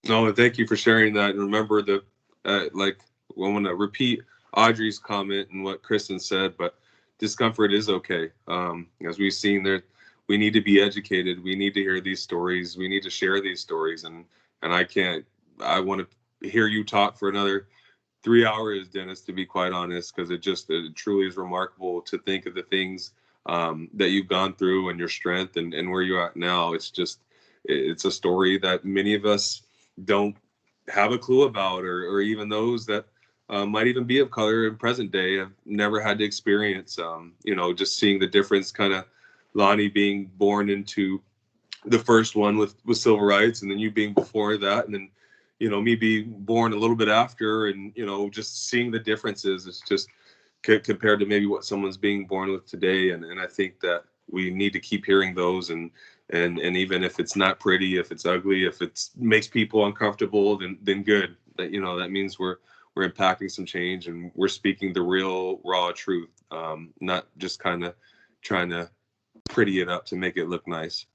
No, thank you for sharing that. And remember I want to repeat Audrey's comment and what Kristen said, but discomfort is okay. As we've seen there, we need to be educated. We need to hear these stories. We need to share these stories. And I want to hear you talk for another 3 hours, Dennis, to be quite honest, because it truly is remarkable to think of the things that you've gone through and your strength and where you're at now. It's a story that many of us don't have a clue about, or even those that might even be of color in present day have never had to experience. Just seeing the difference, kind of Lonnie being born into the first one with civil rights, and then you being before that, and then me being born a little bit after, and just seeing the differences. It's just compared to maybe what someone's being born with today, and I think that we need to keep hearing those, and even if it's not pretty, if it's ugly, if it makes people uncomfortable, then good. That means we're impacting some change, and we're speaking the real raw truth, not just kind of trying to pretty it up to make it look nice.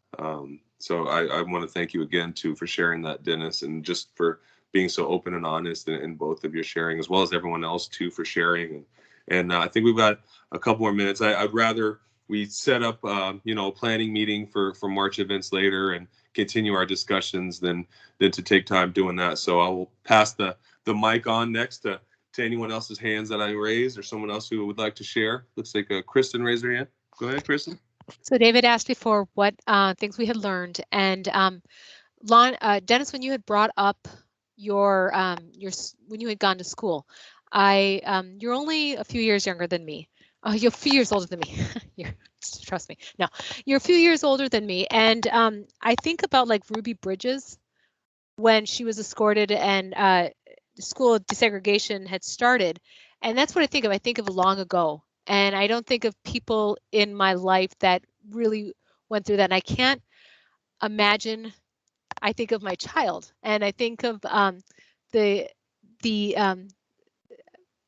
So I want to thank you again too for sharing that, Dennis, and just for being so open and honest in both of your sharing, as well as everyone else too for sharing. And I think we've got a couple more minutes. I'd rather we set up a planning meeting for March events later and continue our discussions than to take time doing that. So I will pass the mic on next to anyone else's hands that I raised, or someone else who would like to share. Looks like Kristen raised her hand. Go ahead, Kristen. So David asked before what things we had learned, and Dennis, when you had brought up your when you had gone to school, you're only a few years younger than me. You're a few years older than me. Trust me. No, you're a few years older than me, and I think about like Ruby Bridges when she was escorted and school desegregation had started, and that's what I think of. I think of long ago. And I don't think of people in my life that really went through that. And I can't imagine. I think of my child, and I think of the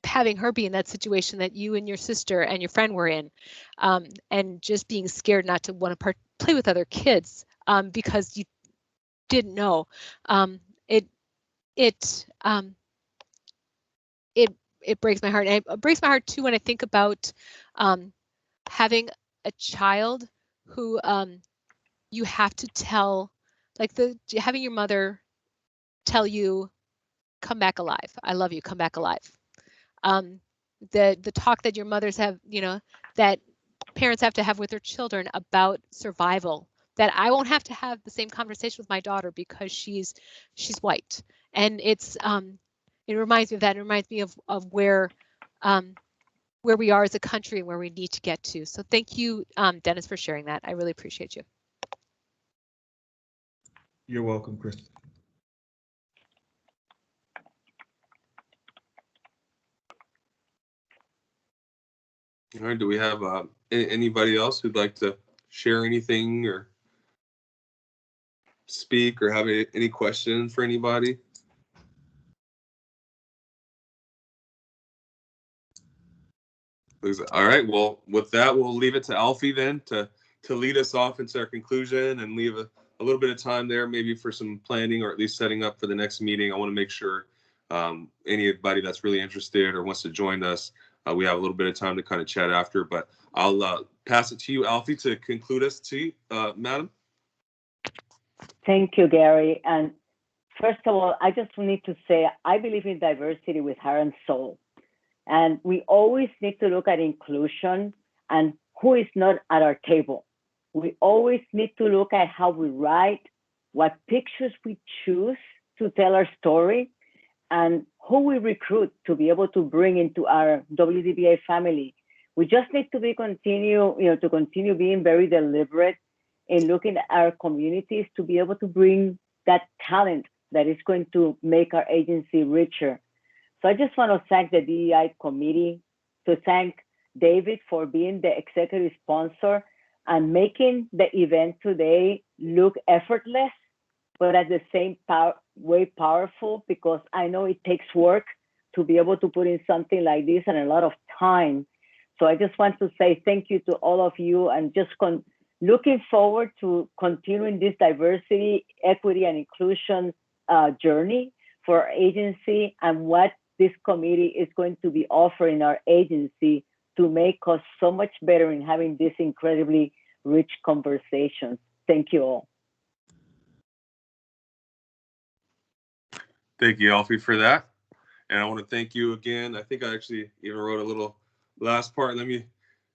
having her be in that situation that you and your sister and your friend were in, and just being scared not to want to play with other kids because you didn't know. It breaks my heart. And it breaks my heart too when I think about having a child who you have to tell, like having your mother tell you, come back alive. I love you, come back alive. The talk that your mothers have, that parents have to have with their children about survival, that I won't have to have the same conversation with my daughter because she's white. And it reminds me of that. It reminds me of where we are as a country and where we need to get to. So thank you, Dennis, for sharing that. I really appreciate you. You're welcome, Kristen. All right, do we have anybody else who'd like to share anything or speak or have any questions for anybody? All right, well, with that, we'll leave it to Alfie then to lead us off into our conclusion and leave a little bit of time there maybe for some planning or at least setting up for the next meeting. I want to make sure anybody that's really interested or wants to join us, we have a little bit of time to kind of chat after, but I'll pass it to you, Alfie, to conclude us madam. Thank you, Gary. And first of all, I just need to say, I believe in diversity with heart and soul. And we always need to look at inclusion and who is not at our table. We always need to look at how we write, what pictures we choose to tell our story, and who we recruit to be able to bring into our WDVA family. We just need to continue being very deliberate in looking at our communities to be able to bring that talent that is going to make our agency richer. So I just want to thank the DEI committee, to thank David for being the executive sponsor and making the event today look effortless, but at the same way powerful, because I know it takes work to be able to put in something like this and a lot of time. So I just want to say thank you to all of you, and just looking forward to continuing this diversity, equity, and inclusion journey for our agency, and what this committee is going to be offering our agency to make us so much better in having these incredibly rich conversations. Thank you all. Thank you, Alfie, for that. And I want to thank you again. I think I actually even wrote a little last part. Let me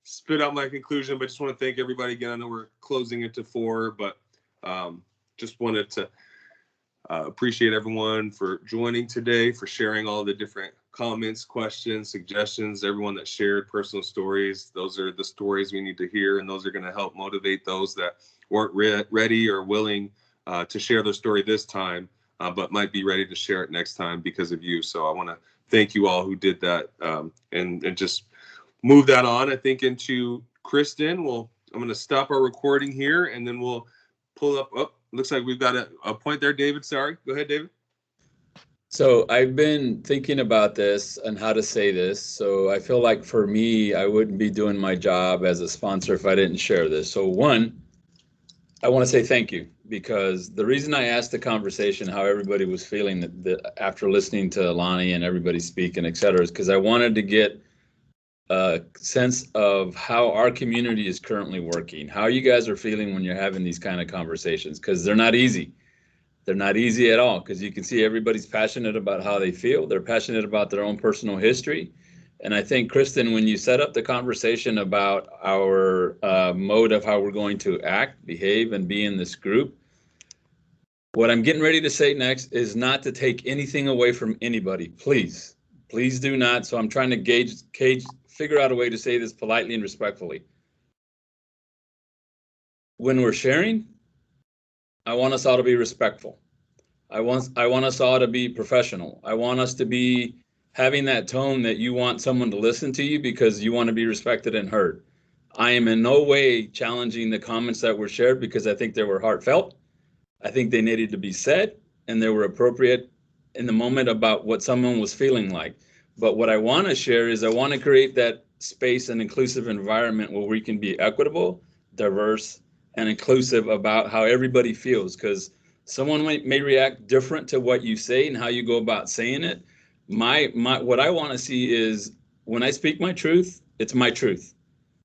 spit out my conclusion, but just want to thank everybody again. I know we're closing it to 4, but just wanted to appreciate everyone for joining today, for sharing all the different comments, questions, suggestions, everyone that shared personal stories. Those are the stories we need to hear, and those are going to help motivate those that weren't ready or willing to share their story this time, but might be ready to share it next time because of you. So I want to thank you all who did that, and just move that on, I think, into Kristen. I'm going to stop our recording here, and then we'll pull up. Oh, looks like we've got a point there, David. Sorry. Go ahead, David. So I've been thinking about this and how to say this. So I feel like for me, I wouldn't be doing my job as a sponsor if I didn't share this. So one, I want to say thank you, because the reason I asked the conversation how everybody was feeling that after listening to Lonnie and everybody speak and et cetera, is because I wanted to get a sense of how our community is currently working, how you guys are feeling when you're having these kind of conversations, because they're not easy. They're not easy at all, because you can see everybody's passionate about how they feel. They're passionate about their own personal history. And I think, Kristen, when you set up the conversation about our mode of how we're going to act, behave, and be in this group, what I'm getting ready to say next is not to take anything away from anybody. Please, please do not. So I'm trying to figure out a way to say this politely and respectfully. When we're sharing, I want us all to be respectful. I want us all to be professional. I want us to be having that tone that you want someone to listen to you because you want to be respected and heard. I am in no way challenging the comments that were shared, because I think they were heartfelt. I think they needed to be said, and they were appropriate in the moment about what someone was feeling like. But what I want to share is I want to create that space and inclusive environment where we can be equitable, diverse, and inclusive about how everybody feels, because someone may react different to what you say and how you go about saying it. What I want to see is, when I speak my truth, it's my truth.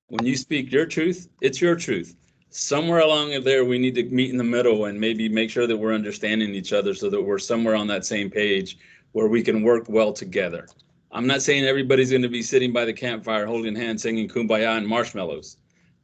When you speak your truth, it's your truth. Somewhere along there, we need to meet in the middle and maybe make sure that we're understanding each other so that we're somewhere on that same page where we can work well together. I'm not saying everybody's going to be sitting by the campfire holding hands, singing Kumbaya and marshmallows.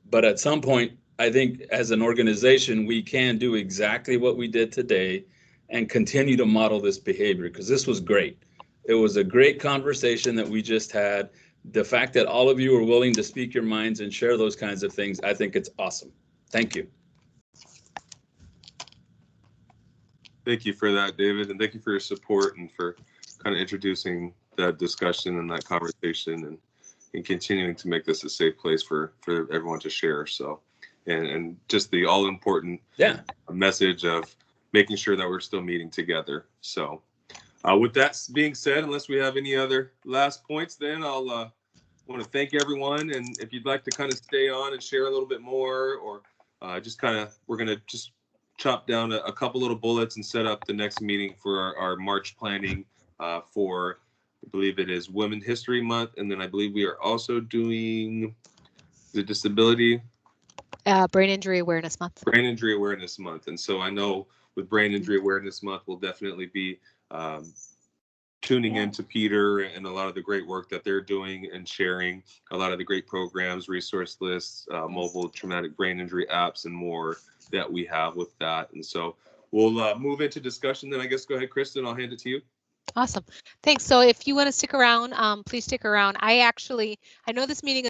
But at some point, I think as an organization, we can do exactly what we did today and continue to model this behavior, because this was great. It was a great conversation that we just had. The fact that all of you are willing to speak your minds and share those kinds of things, I think it's awesome. Thank you. Thank you for that, David, and thank you for your support and for kind of introducing that discussion and that conversation, and continuing to make this a safe place for everyone to share. So, and just the all important message of making sure that we're still meeting together. So with that being said, unless we have any other last points, then I'll want to thank everyone. And if you'd like to kind of stay on and share a little bit more, or just kind of, we're going to just chop down a couple little bullets and set up the next meeting for our March planning for, I believe it is Women's History Month. And then I believe we are also doing the disability. Brain Injury Awareness Month. Brain Injury Awareness Month. And so I know with Brain Injury Awareness Month, we'll definitely be tuning into Peter and a lot of the great work that they're doing and sharing a lot of the great programs, resource lists, mobile traumatic brain injury apps, and more that we have with that. And so we'll move into discussion then. I guess go ahead, Kristen, I'll hand it to you. Awesome. Thanks. So if you want to stick around, please stick around. I know this meeting